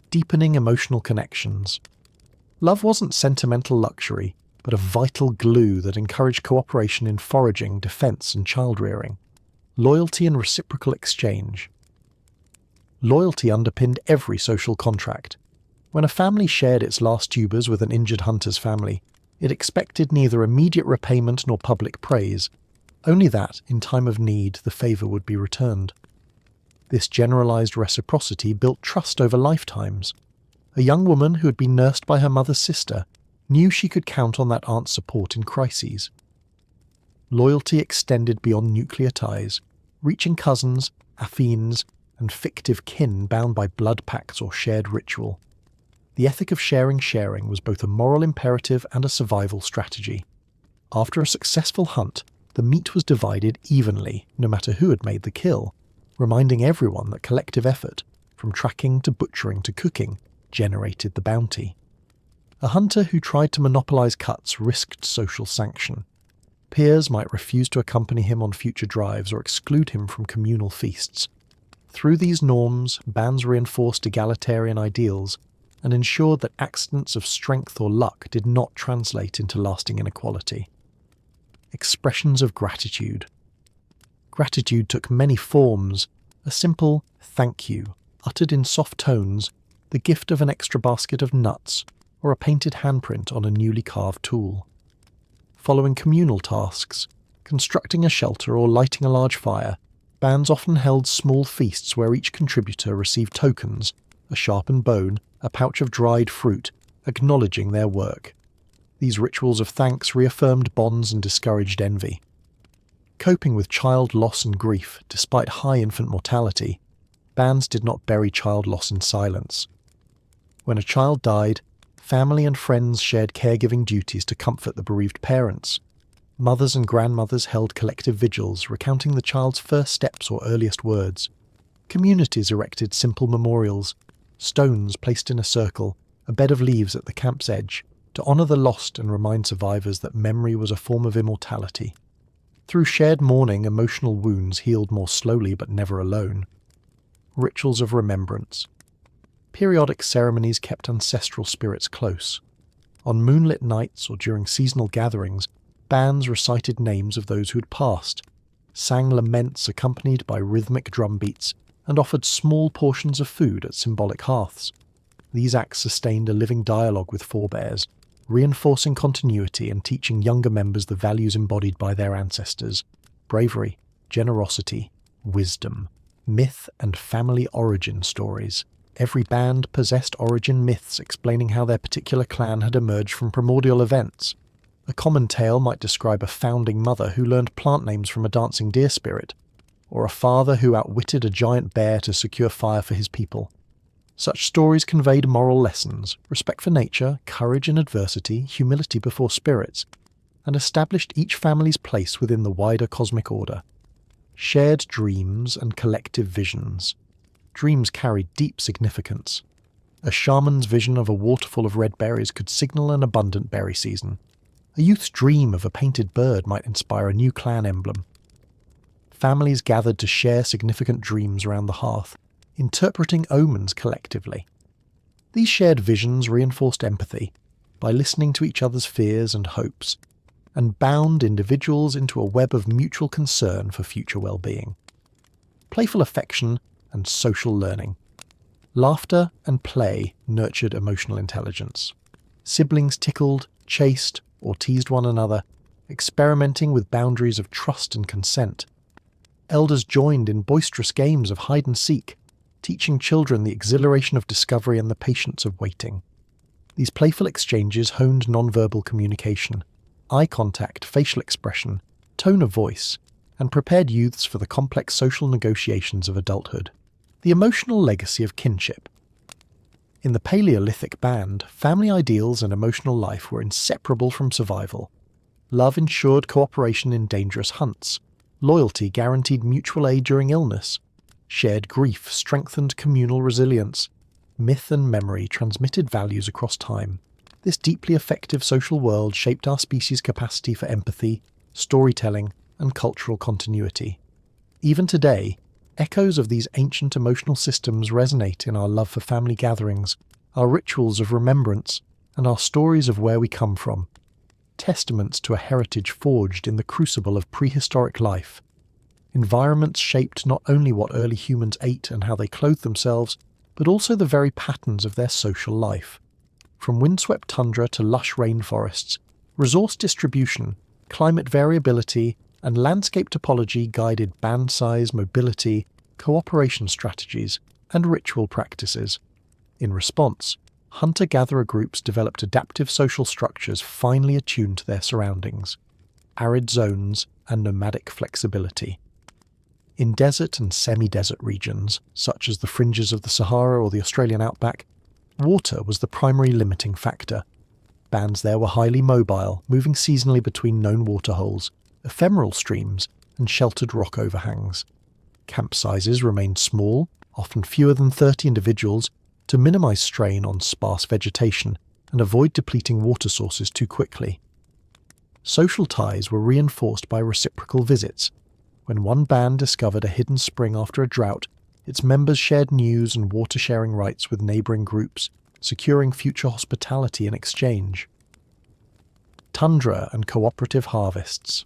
Speaker 1: deepening emotional connections. Love wasn't sentimental luxury, but a vital glue that encouraged cooperation in foraging, defence, and child-rearing. Loyalty and reciprocal exchange. Loyalty underpinned every social contract. When a family shared its last tubers with an injured hunter's family, it expected neither immediate repayment nor public praise, only that, in time of need, the favour would be returned. This generalised reciprocity built trust over lifetimes. A young woman who had been nursed by her mother's sister knew she could count on that aunt's support in crises. Loyalty extended beyond nuclear ties, reaching cousins, affines, and fictive kin bound by blood pacts or shared ritual. The ethic of sharing was both a moral imperative and a survival strategy. After a successful hunt, the meat was divided evenly, no matter who had made the kill, reminding everyone that collective effort, from tracking to butchering to cooking, generated the bounty. A hunter who tried to monopolise cuts risked social sanction. Peers might refuse to accompany him on future drives or exclude him from communal feasts. Through these norms, bands reinforced egalitarian ideals and ensured that accidents of strength or luck did not translate into lasting inequality. Expressions of gratitude. Gratitude took many forms: a simple "thank you," uttered in soft tones, the gift of an extra basket of nuts, or a painted handprint on a newly carved tool. Following communal tasks, constructing a shelter or lighting a large fire, bands often held small feasts where each contributor received tokens, a sharpened bone, a pouch of dried fruit, acknowledging their work. These rituals of thanks reaffirmed bonds and discouraged envy. Coping with child loss and grief, despite high infant mortality, bands did not bury child loss in silence. When a child died, family and friends shared caregiving duties to comfort the bereaved parents. Mothers and grandmothers held collective vigils, recounting the child's first steps or earliest words. Communities erected simple memorials, stones placed in a circle, a bed of leaves at the camp's edge, to honour the lost and remind survivors that memory was a form of immortality. Through shared mourning, emotional wounds healed more slowly but never alone. Rituals of remembrance. Periodic ceremonies kept ancestral spirits close. On moonlit nights or during seasonal gatherings, bands recited names of those who had passed, sang laments accompanied by rhythmic drum beats, and offered small portions of food at symbolic hearths. These acts sustained a living dialogue with forebears, reinforcing continuity and teaching younger members the values embodied by their ancestors: bravery, generosity, wisdom. Myth and family origin stories. Every band possessed origin myths explaining how their particular clan had emerged from primordial events. A common tale might describe a founding mother who learned plant names from a dancing deer spirit, or a father who outwitted a giant bear to secure fire for his people. Such stories conveyed moral lessons, respect for nature, courage in adversity, humility before spirits, and established each family's place within the wider cosmic order. Shared dreams and collective visions. Dreams carried deep significance. A shaman's vision of a waterfall of red berries could signal an abundant berry season. A youth's dream of a painted bird might inspire a new clan emblem. Families gathered to share significant dreams around the hearth, interpreting omens collectively. These shared visions reinforced empathy by listening to each other's fears and hopes, and bound individuals into a web of mutual concern for future well-being. Playful affection and social learning. Laughter and play nurtured emotional intelligence. Siblings tickled, chased, or teased one another, experimenting with boundaries of trust and consent. Elders joined in boisterous games of hide and seek, teaching children the exhilaration of discovery and the patience of waiting. These playful exchanges honed nonverbal communication, eye contact, facial expression, tone of voice, and prepared youths for the complex social negotiations of adulthood. The emotional legacy of kinship. In the Paleolithic band, family ideals and emotional life were inseparable from survival. Love ensured cooperation in dangerous hunts. Loyalty guaranteed mutual aid during illness. Shared grief strengthened communal resilience. Myth and memory transmitted values across time. This deeply effective social world shaped our species' capacity for empathy, storytelling, and cultural continuity. Even today, echoes of these ancient emotional systems resonate in our love for family gatherings, our rituals of remembrance, and our stories of where we come from. Testaments to a heritage forged in the crucible of prehistoric life. Environments shaped not only what early humans ate and how they clothed themselves, but also the very patterns of their social life. From windswept tundra to lush rainforests, resource distribution, climate variability, and landscape topology guided band size, mobility, cooperation strategies, and ritual practices. In response, hunter-gatherer groups developed adaptive social structures finely attuned to their surroundings, arid zones, and nomadic flexibility. In desert and semi-desert regions, such as the fringes of the Sahara or the Australian outback, water was the primary limiting factor. Bands there were highly mobile, moving seasonally between known waterholes, ephemeral streams, and sheltered rock overhangs. Camp sizes remained small, often fewer than 30 individuals, to minimize strain on sparse vegetation and avoid depleting water sources too quickly. Social ties were reinforced by reciprocal visits. When one band discovered a hidden spring after a drought, its members shared news and water-sharing rights with neighboring groups, securing future hospitality in exchange. Tundra and cooperative harvests.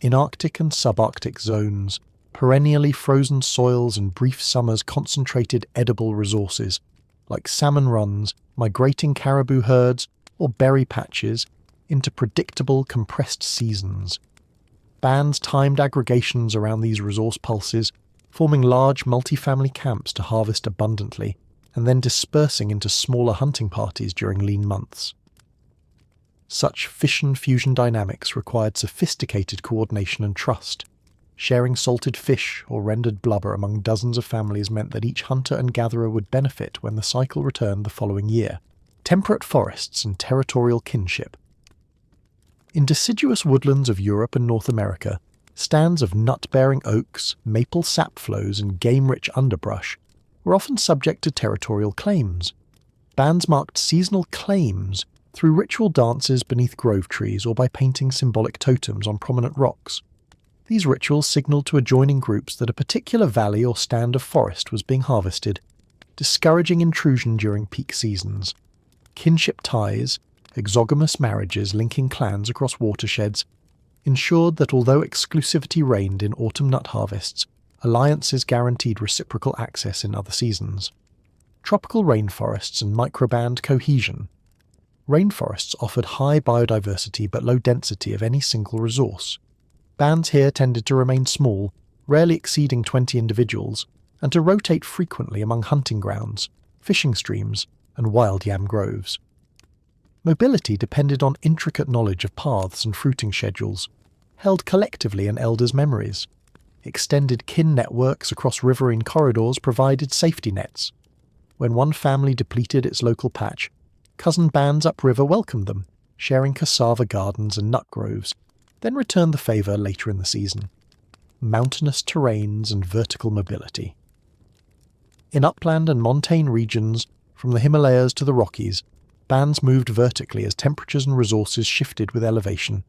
Speaker 1: In Arctic and subarctic zones, perennially frozen soils and brief summers concentrated edible resources, like salmon runs, migrating caribou herds, or berry patches, into predictable, compressed seasons. Bands timed aggregations around these resource pulses, forming large multi-family camps to harvest abundantly, and then dispersing into smaller hunting parties during lean months. Such fission-fusion dynamics required sophisticated coordination and trust. Sharing salted fish or rendered blubber among dozens of families meant that each hunter and gatherer would benefit when the cycle returned the following year. Temperate forests and territorial kinship. In deciduous woodlands of Europe and North America, stands of nut-bearing oaks, maple sapfloes, and game-rich underbrush were often subject to territorial claims. Bands marked seasonal claims through ritual dances beneath grove trees or by painting symbolic totems on prominent rocks. These rituals signaled to adjoining groups that a particular valley or stand of forest was being harvested, discouraging intrusion during peak seasons. Kinship ties, exogamous marriages linking clans across watersheds, ensured that although exclusivity reigned in autumn nut harvests, Alliances guaranteed reciprocal access in other seasons. Tropical rainforests and microband cohesion. Rainforests offered high biodiversity but low density of any single resource. Bands here tended to remain small, rarely exceeding 20 individuals, and to rotate frequently among hunting grounds, fishing streams, and wild yam groves. Mobility depended on intricate knowledge of paths and fruiting schedules, held collectively in elders' memories. Extended kin networks across riverine corridors provided safety nets. When one family depleted its local patch, cousin bands upriver welcomed them, sharing cassava gardens and nut groves, then returned the favour later in the season. Mountainous terrains and vertical mobility. In upland and montane regions, from the Himalayas to the Rockies, bands moved vertically as temperatures and resources shifted with elevation.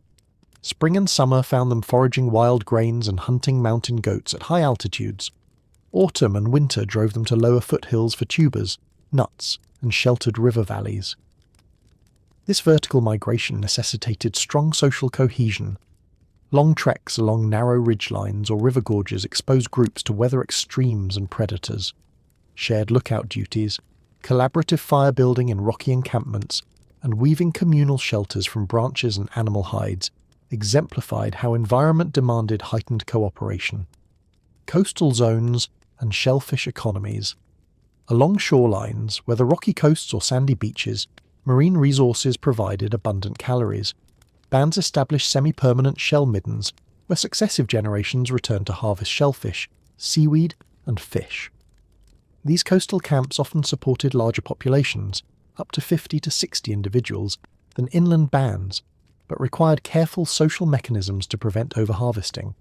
Speaker 1: Spring and summer found them foraging wild grains and hunting mountain goats at high altitudes. Autumn and winter drove them to lower foothills for tubers, nuts, and sheltered river valleys. This vertical migration necessitated strong social cohesion. Long treks along narrow ridgelines or river gorges exposed groups to weather extremes and predators. Shared lookout duties, collaborative fire building in rocky encampments, and weaving communal shelters from branches and animal hides exemplified how environment demanded heightened cooperation. Coastal zones and shellfish economies. Along shorelines, whether rocky coasts or sandy beaches, marine resources provided abundant calories. Bands established semi-permanent shell middens, where successive generations returned to harvest shellfish, seaweed, and fish. These coastal camps often supported larger populations, up to 50 to 60 individuals, than inland bands, but required careful social mechanisms to prevent overharvesting.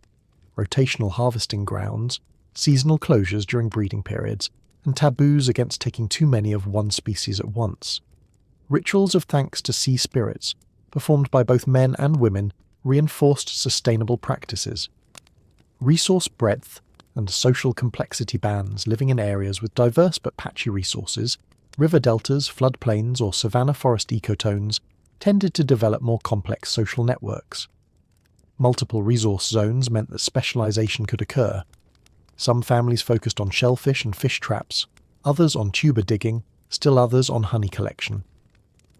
Speaker 1: Rotational harvesting grounds, seasonal closures during breeding periods, and taboos against taking too many of one species at once. Rituals of thanks to sea spirits, performed by both men and women, reinforced sustainable practices. Resource breadth and social complexity bands living in areas with diverse but patchy resources, river deltas, floodplains, or savanna forest ecotones, tended to develop more complex social networks. Multiple resource zones meant that specialization could occur. Some families focused on shellfish and fish traps, others on tuber digging, still others on honey collection.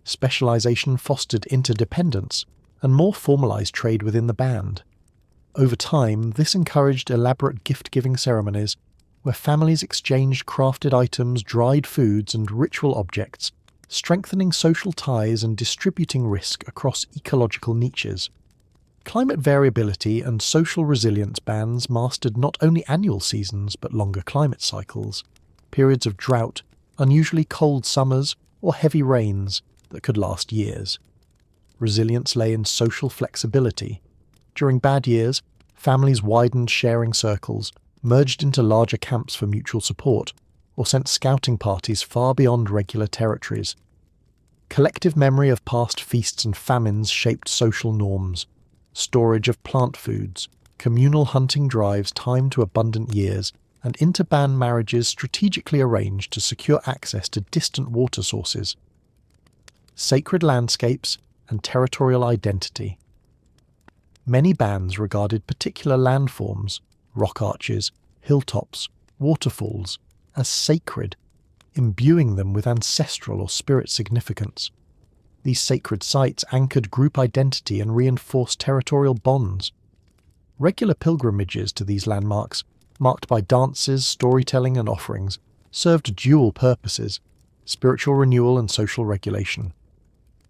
Speaker 1: Specialization fostered interdependence and more formalized trade within the band. Over time, this encouraged elaborate gift-giving ceremonies where families exchanged crafted items, dried foods, and ritual objects, strengthening social ties and distributing risk across ecological niches. Climate variability and social resilience bands mastered not only annual seasons but longer climate cycles, periods of drought, unusually cold summers, or heavy rains that could last years. Resilience lay in social flexibility. During bad years, families widened sharing circles, merged into larger camps for mutual support, or sent scouting parties far beyond regular territories. Collective memory of past feasts and famines shaped social norms. Storage of plant foods, communal hunting drives timed to abundant years, and interband marriages strategically arranged to secure access to distant water sources. Sacred landscapes and territorial identity. Many bands regarded particular landforms, rock arches, hilltops, waterfalls, as sacred, imbuing them with ancestral or spirit significance. These sacred sites anchored group identity and reinforced territorial bonds. Regular pilgrimages to these landmarks, marked by dances, storytelling, and offerings, served dual purposes: spiritual renewal and social regulation.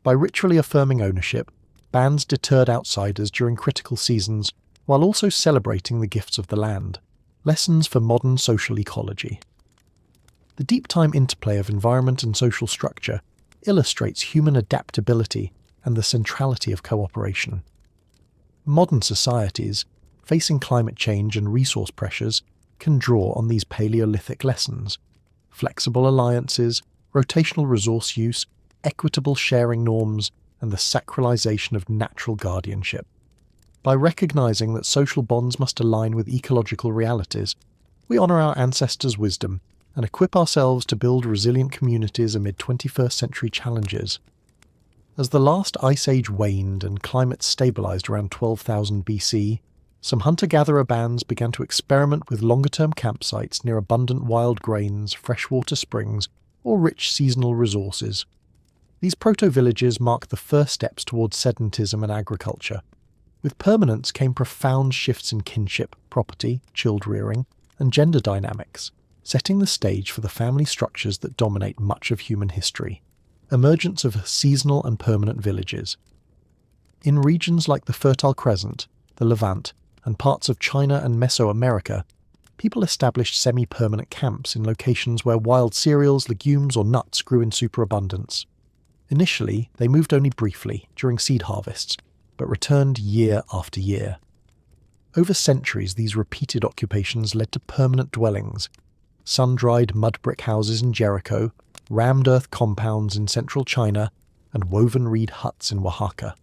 Speaker 1: By ritually affirming ownership, bands deterred outsiders during critical seasons while also celebrating the gifts of the land. Lessons for modern social ecology. The deep-time interplay of environment and social structure illustrates human adaptability and the centrality of cooperation. Modern societies, facing climate change and resource pressures, can draw on these Paleolithic lessons: flexible alliances, rotational resource use, equitable sharing norms, and the sacralization of natural guardianship. By recognizing that social bonds must align with ecological realities, we honor our ancestors' wisdom and equip ourselves to build resilient communities amid 21st century challenges. As the last ice age waned and climate stabilized around 12,000 BC, Some hunter-gatherer bands began to experiment with longer-term campsites near abundant wild grains, freshwater springs, or rich seasonal resources. These proto-villages marked the first steps towards sedentism and agriculture. With permanence came profound shifts in kinship, property, child-rearing, and gender dynamics, setting the stage for the family structures that dominate much of human history. Emergence of seasonal and permanent villages. In regions like the Fertile Crescent, the Levant, and parts of China and Mesoamerica, people established semi-permanent camps in locations where wild cereals, legumes, or nuts grew in superabundance. Initially, they moved only briefly, during seed harvests, but returned year after year. Over centuries, these repeated occupations led to permanent dwellings, sun-dried mud brick houses in Jericho, rammed earth compounds in central China, and woven reed huts in Oaxaca.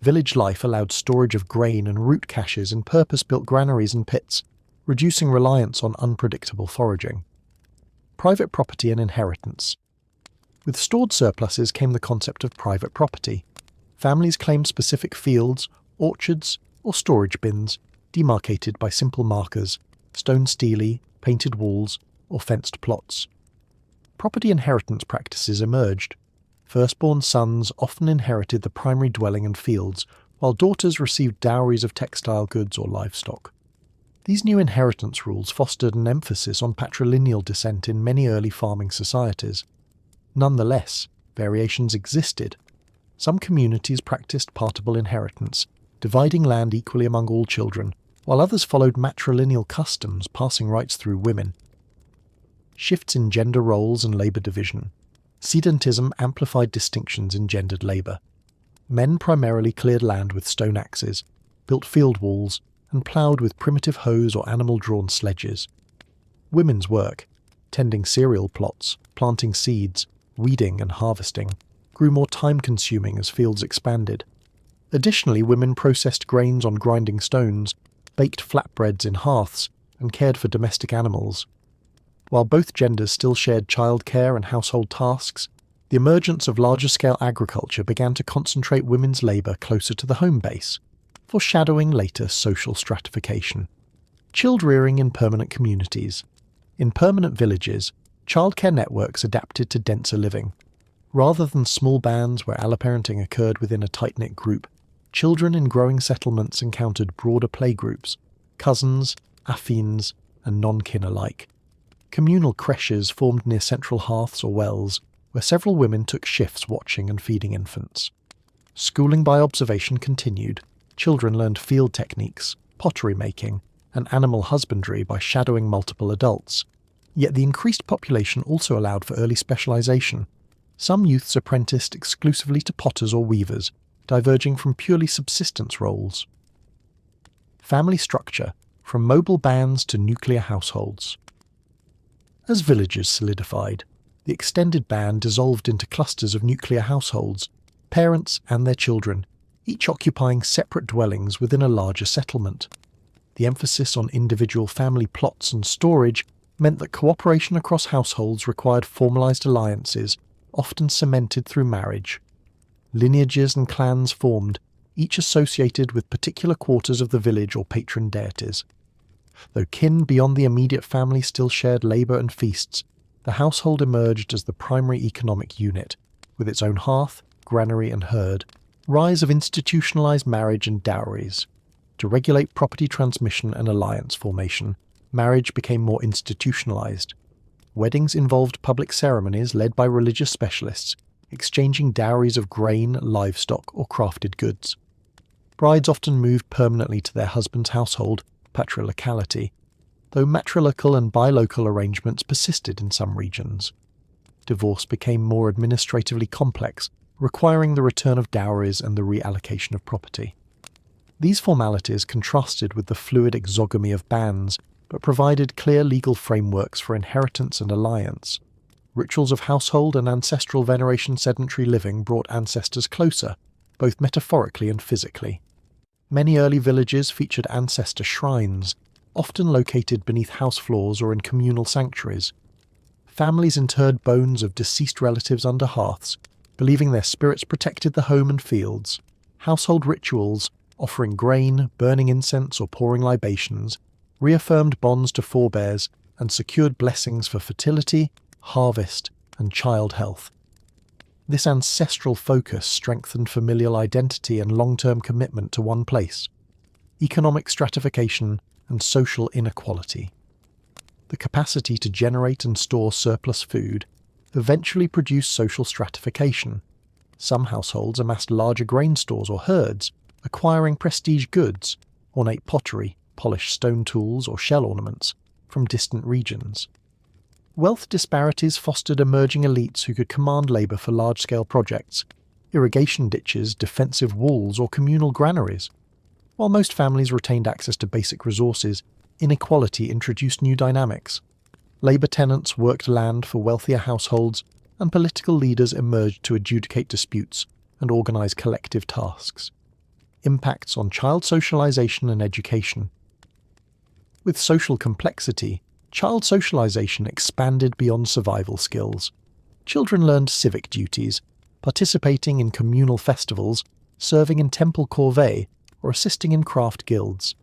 Speaker 1: Village life allowed storage of grain and root caches in purpose-built granaries and pits, reducing reliance on unpredictable foraging. Private property and inheritance. With stored surpluses came the concept of private property. Families claimed specific fields, orchards, or storage bins, demarcated by simple markers, stone stele, painted walls, or fenced plots. Property inheritance practices emerged. Firstborn sons often inherited the primary dwelling and fields, while daughters received dowries of textile goods or livestock. These new inheritance rules fostered an emphasis on patrilineal descent in many early farming societies. Nonetheless, variations existed. Some communities practiced partible inheritance, dividing land equally among all children, while others followed matrilineal customs, passing rights through women. Shifts in gender roles and labour division. Sedentism amplified distinctions in gendered labour. Men primarily cleared land with stone axes, built field walls, and ploughed with primitive hoes or animal-drawn sledges. Women's work, tending cereal plots, planting seeds, weeding and harvesting, grew more time-consuming as fields expanded. Additionally, women processed grains on grinding stones, baked flatbreads in hearths, and cared for domestic animals. While both genders still shared childcare and household tasks, the emergence of larger-scale agriculture began to concentrate women's labour closer to the home base, foreshadowing later social stratification. Child-rearing in permanent communities. In permanent villages, childcare networks adapted to denser living. Rather than small bands where alloparenting occurred within a tight-knit group, children in growing settlements encountered broader playgroups, cousins, affines, and non-kin alike. Communal creches formed near central hearths or wells, where several women took shifts watching and feeding infants. Schooling by observation continued. Children learned field techniques, pottery making, and animal husbandry by shadowing multiple adults. Yet the increased population also allowed for early specialization. Some youths apprenticed exclusively to potters or weavers, diverging from purely subsistence roles. Family structure, from mobile bands to nuclear households. As villages solidified, the extended band dissolved into clusters of nuclear households, parents and their children, each occupying separate dwellings within a larger settlement. The emphasis on individual family plots and storage meant that cooperation across households required formalized alliances, often cemented through marriage. Lineages and clans formed, each associated with particular quarters of the village or patron deities. Though kin beyond the immediate family still shared labour and feasts, the household emerged as the primary economic unit, with its own hearth, granary and herd. Rise of institutionalized marriage and dowries. To regulate property transmission and alliance formation, marriage became more institutionalized. Weddings involved public ceremonies led by religious specialists, exchanging dowries of grain, livestock, or crafted goods. Brides often moved permanently to their husband's household, patrilocality, though matrilocal and bilocal arrangements persisted in some regions. Divorce became more administratively complex, requiring the return of dowries and the reallocation of property. These formalities contrasted with the fluid exogamy of bands, but provided clear legal frameworks for inheritance and alliance. Rituals of household and ancestral veneration sedentary living brought ancestors closer, both metaphorically and physically. Many early villages featured ancestor shrines, often located beneath house floors or in communal sanctuaries. Families interred bones of deceased relatives under hearths, believing their spirits protected the home and fields. Household rituals, offering grain, burning incense, or pouring libations, reaffirmed bonds to forebears and secured blessings for fertility, harvest, and child health. This ancestral focus strengthened familial identity and long-term commitment to one place, economic stratification and social inequality. The capacity to generate and store surplus food eventually produced social stratification. Some households amassed larger grain stores or herds, acquiring prestige goods, ornate pottery, polished stone tools, or shell ornaments from distant regions. Wealth disparities fostered emerging elites who could command labour for large-scale projects, irrigation ditches, defensive walls, or communal granaries. While most families retained access to basic resources, inequality introduced new dynamics. Labour tenants worked land for wealthier households, and political leaders emerged to adjudicate disputes and organise collective tasks. Impacts on child socialisation and education. With social complexity, child socialisation expanded beyond survival skills. Children learned civic duties, participating in communal festivals, serving in temple corvée, or assisting in craft guilds.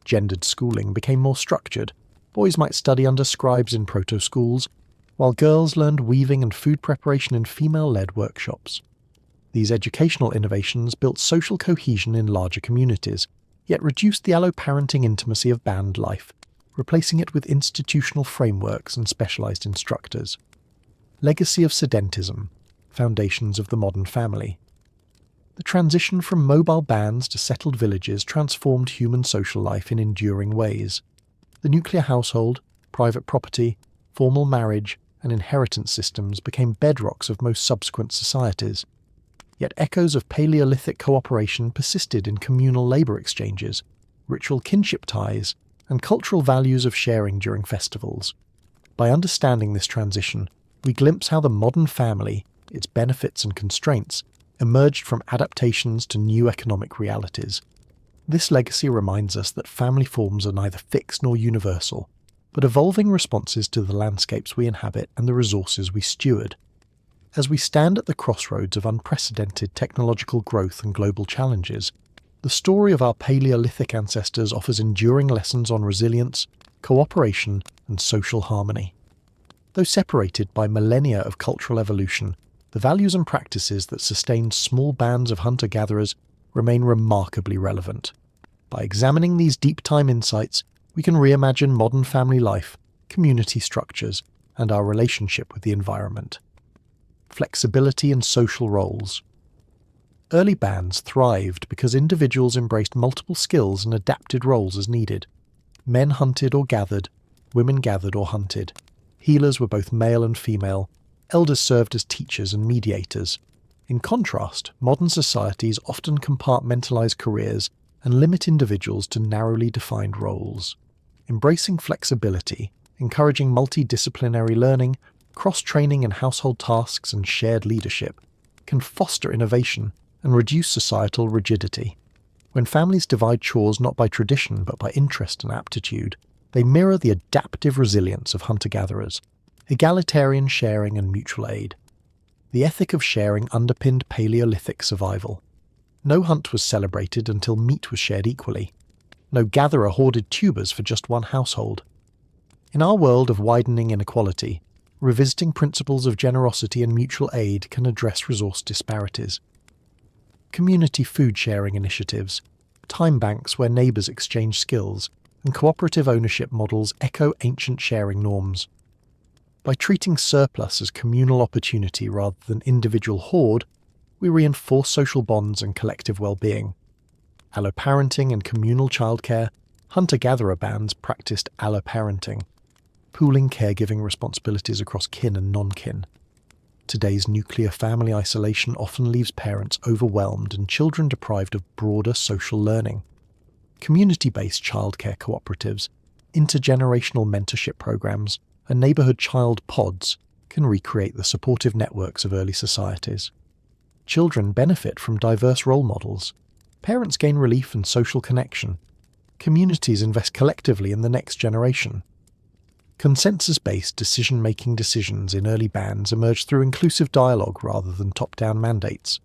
Speaker 1: Gendered schooling became more structured. Boys might study under scribes in proto-schools, while girls learned weaving and food preparation in female-led workshops. These educational innovations built social cohesion in larger communities, yet reduced the alloparenting intimacy of band life, replacing it with institutional frameworks and specialised instructors. Legacy of Sedentism, foundations of the modern family. The transition from mobile bands to settled villages transformed human social life in enduring ways. The nuclear household, private property, formal marriage, and inheritance systems became bedrocks of most subsequent societies. Yet echoes of Paleolithic cooperation persisted in communal labour exchanges, ritual kinship ties, and cultural values of sharing during festivals. By understanding this transition, we glimpse how the modern family, its benefits and constraints, emerged from adaptations to new economic realities. This legacy reminds us that family forms are neither fixed nor universal, but evolving responses to the landscapes we inhabit and the resources we steward. As we stand at the crossroads of unprecedented technological growth and global challenges, the story of our Paleolithic ancestors offers enduring lessons on resilience, cooperation, and social harmony. Though separated by millennia of cultural evolution, the values and practices that sustained small bands of hunter-gatherers remain remarkably relevant. By examining these deep-time insights, we can reimagine modern family life, community structures, and our relationship with the environment. Flexibility and social roles. Early bands thrived because individuals embraced multiple skills and adapted roles as needed. Men hunted or gathered, women gathered or hunted. Healers were both male and female. Elders served as teachers and mediators. In contrast, modern societies often compartmentalize careers and limit individuals to narrowly defined roles. Embracing flexibility, encouraging multidisciplinary learning, cross-training in household tasks and shared leadership, can foster innovation and reduce societal rigidity. When families divide chores not by tradition but by interest and aptitude, they mirror the adaptive resilience of hunter-gatherers, egalitarian sharing and mutual aid. The ethic of sharing underpinned Paleolithic survival. No hunt was celebrated until meat was shared equally. No gatherer hoarded tubers for just one household. In our world of widening inequality, revisiting principles of generosity and mutual aid can address resource disparities. Community food sharing initiatives, time banks where neighbours exchange skills, and cooperative ownership models echo ancient sharing norms. By treating surplus as communal opportunity rather than individual hoard, we reinforce social bonds and collective well-being. Alloparenting and communal childcare, hunter-gatherer bands practiced alloparenting, pooling caregiving responsibilities across kin and non-kin. Today's nuclear family isolation often leaves parents overwhelmed and children deprived of broader social learning. Community-based childcare cooperatives, intergenerational mentorship programs, and neighbourhood child pods can recreate the supportive networks of early societies. Children benefit from diverse role models. Parents gain relief and social connection. Communities invest collectively in the next generation. Consensus-based decision-making decisions in early bands emerge through inclusive dialogue rather than top-down mandates.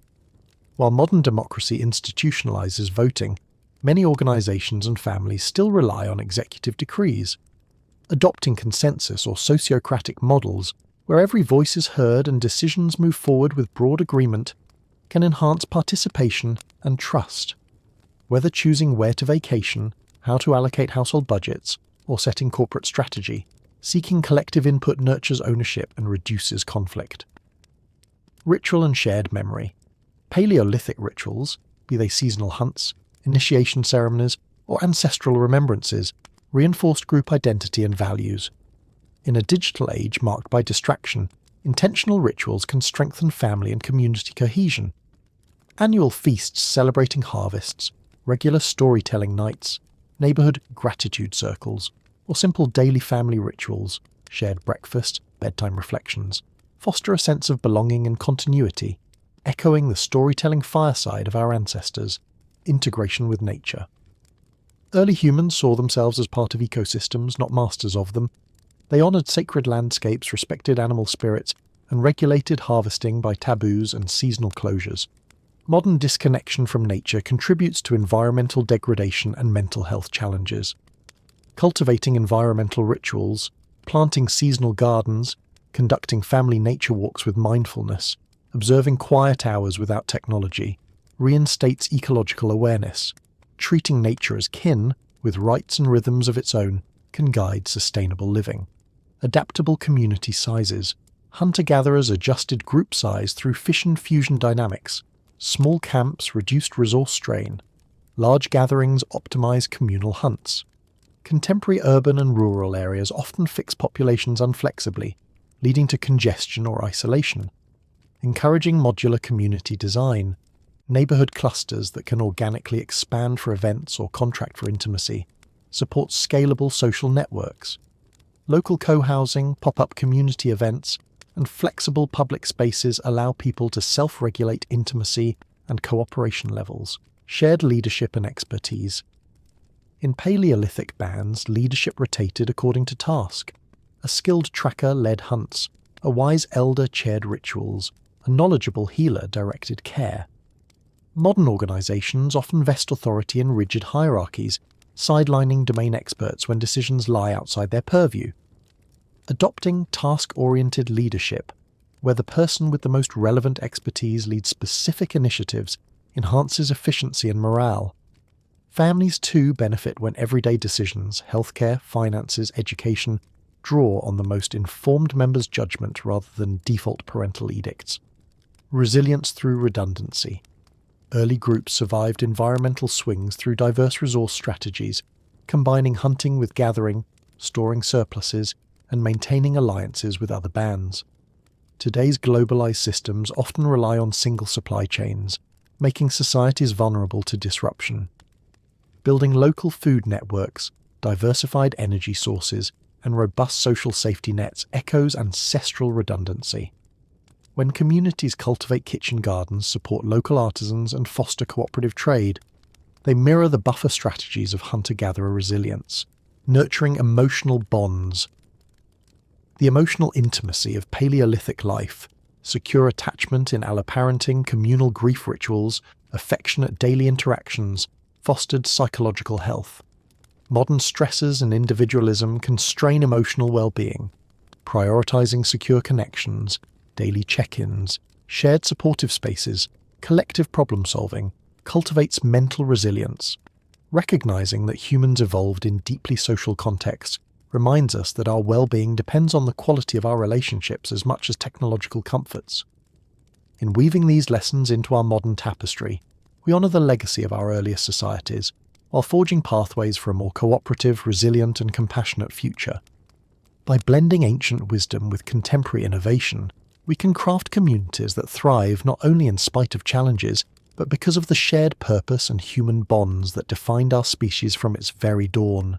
Speaker 1: While modern democracy institutionalizes voting, Many organizations and families still rely on executive decrees. Adopting consensus or sociocratic models, where every voice is heard and decisions move forward with broad agreement, can enhance participation and trust. Whether choosing where to vacation, how to allocate household budgets, or setting corporate strategy, seeking collective input nurtures ownership and reduces conflict. Ritual and shared memory. Paleolithic rituals, be they seasonal hunts, initiation ceremonies, or ancestral remembrances, reinforced group identity and values. In a digital age marked by distraction, intentional rituals can strengthen family and community cohesion. Annual feasts celebrating harvests, regular storytelling nights, neighbourhood gratitude circles, or simple daily family rituals, shared breakfast, bedtime reflections, foster a sense of belonging and continuity, echoing the storytelling fireside of our ancestors, integration with nature. Early humans saw themselves as part of ecosystems, not masters of them. They honoured sacred landscapes, respected animal spirits, and regulated harvesting by taboos and seasonal closures. Modern disconnection from nature contributes to environmental degradation and mental health challenges. Cultivating environmental rituals, planting seasonal gardens, conducting family nature walks with mindfulness, observing quiet hours without technology, reinstates ecological awareness. Treating nature as kin, with rights and rhythms of its own, can guide sustainable living. Adaptable community sizes. Hunter-gatherers adjusted group size through fission-fusion dynamics. Small camps reduced resource strain. Large gatherings optimize communal hunts. Contemporary urban and rural areas often fix populations unflexibly, leading to congestion or isolation. Encouraging modular community design. Neighbourhood clusters that can organically expand for events or contract for intimacy. Support scalable social networks. Local co-housing, pop-up community events, and flexible public spaces allow people to self-regulate intimacy and cooperation levels. Shared leadership and expertise. In Paleolithic bands, leadership rotated according to task. A skilled tracker led hunts, a wise elder chaired rituals, a knowledgeable healer directed care. Modern organizations often vest authority in rigid hierarchies, sidelining domain experts when decisions lie outside their purview. Adopting task-oriented leadership, where the person with the most relevant expertise leads specific initiatives, enhances efficiency and morale. Families too benefit when everyday decisions, healthcare, finances, education, draw on the most informed members' judgment rather than default parental edicts. Resilience through redundancy. Early groups survived environmental swings through diverse resource strategies, combining hunting with gathering, storing surpluses, and maintaining alliances with other bands. Today's globalized systems often rely on single supply chains, making societies vulnerable to disruption. Building local food networks, diversified energy sources, and robust social safety nets echoes ancestral redundancy. When communities cultivate kitchen gardens, support local artisans, and foster cooperative trade, they mirror the buffer strategies of hunter-gatherer resilience, nurturing emotional bonds. The emotional intimacy of Paleolithic life, secure attachment in alloparenting, communal grief rituals, affectionate daily interactions, fostered psychological health. Modern stresses and individualism constrain emotional well-being. Prioritizing secure connections, daily check-ins, shared supportive spaces, collective problem-solving cultivates mental resilience. Recognizing that humans evolved in deeply social contexts reminds us that our well-being depends on the quality of our relationships as much as technological comforts. In weaving these lessons into our modern tapestry, we honour the legacy of our earliest societies, while forging pathways for a more cooperative, resilient and compassionate future. By blending ancient wisdom with contemporary innovation, we can craft communities that thrive not only in spite of challenges, but because of the shared purpose and human bonds that defined our species from its very dawn.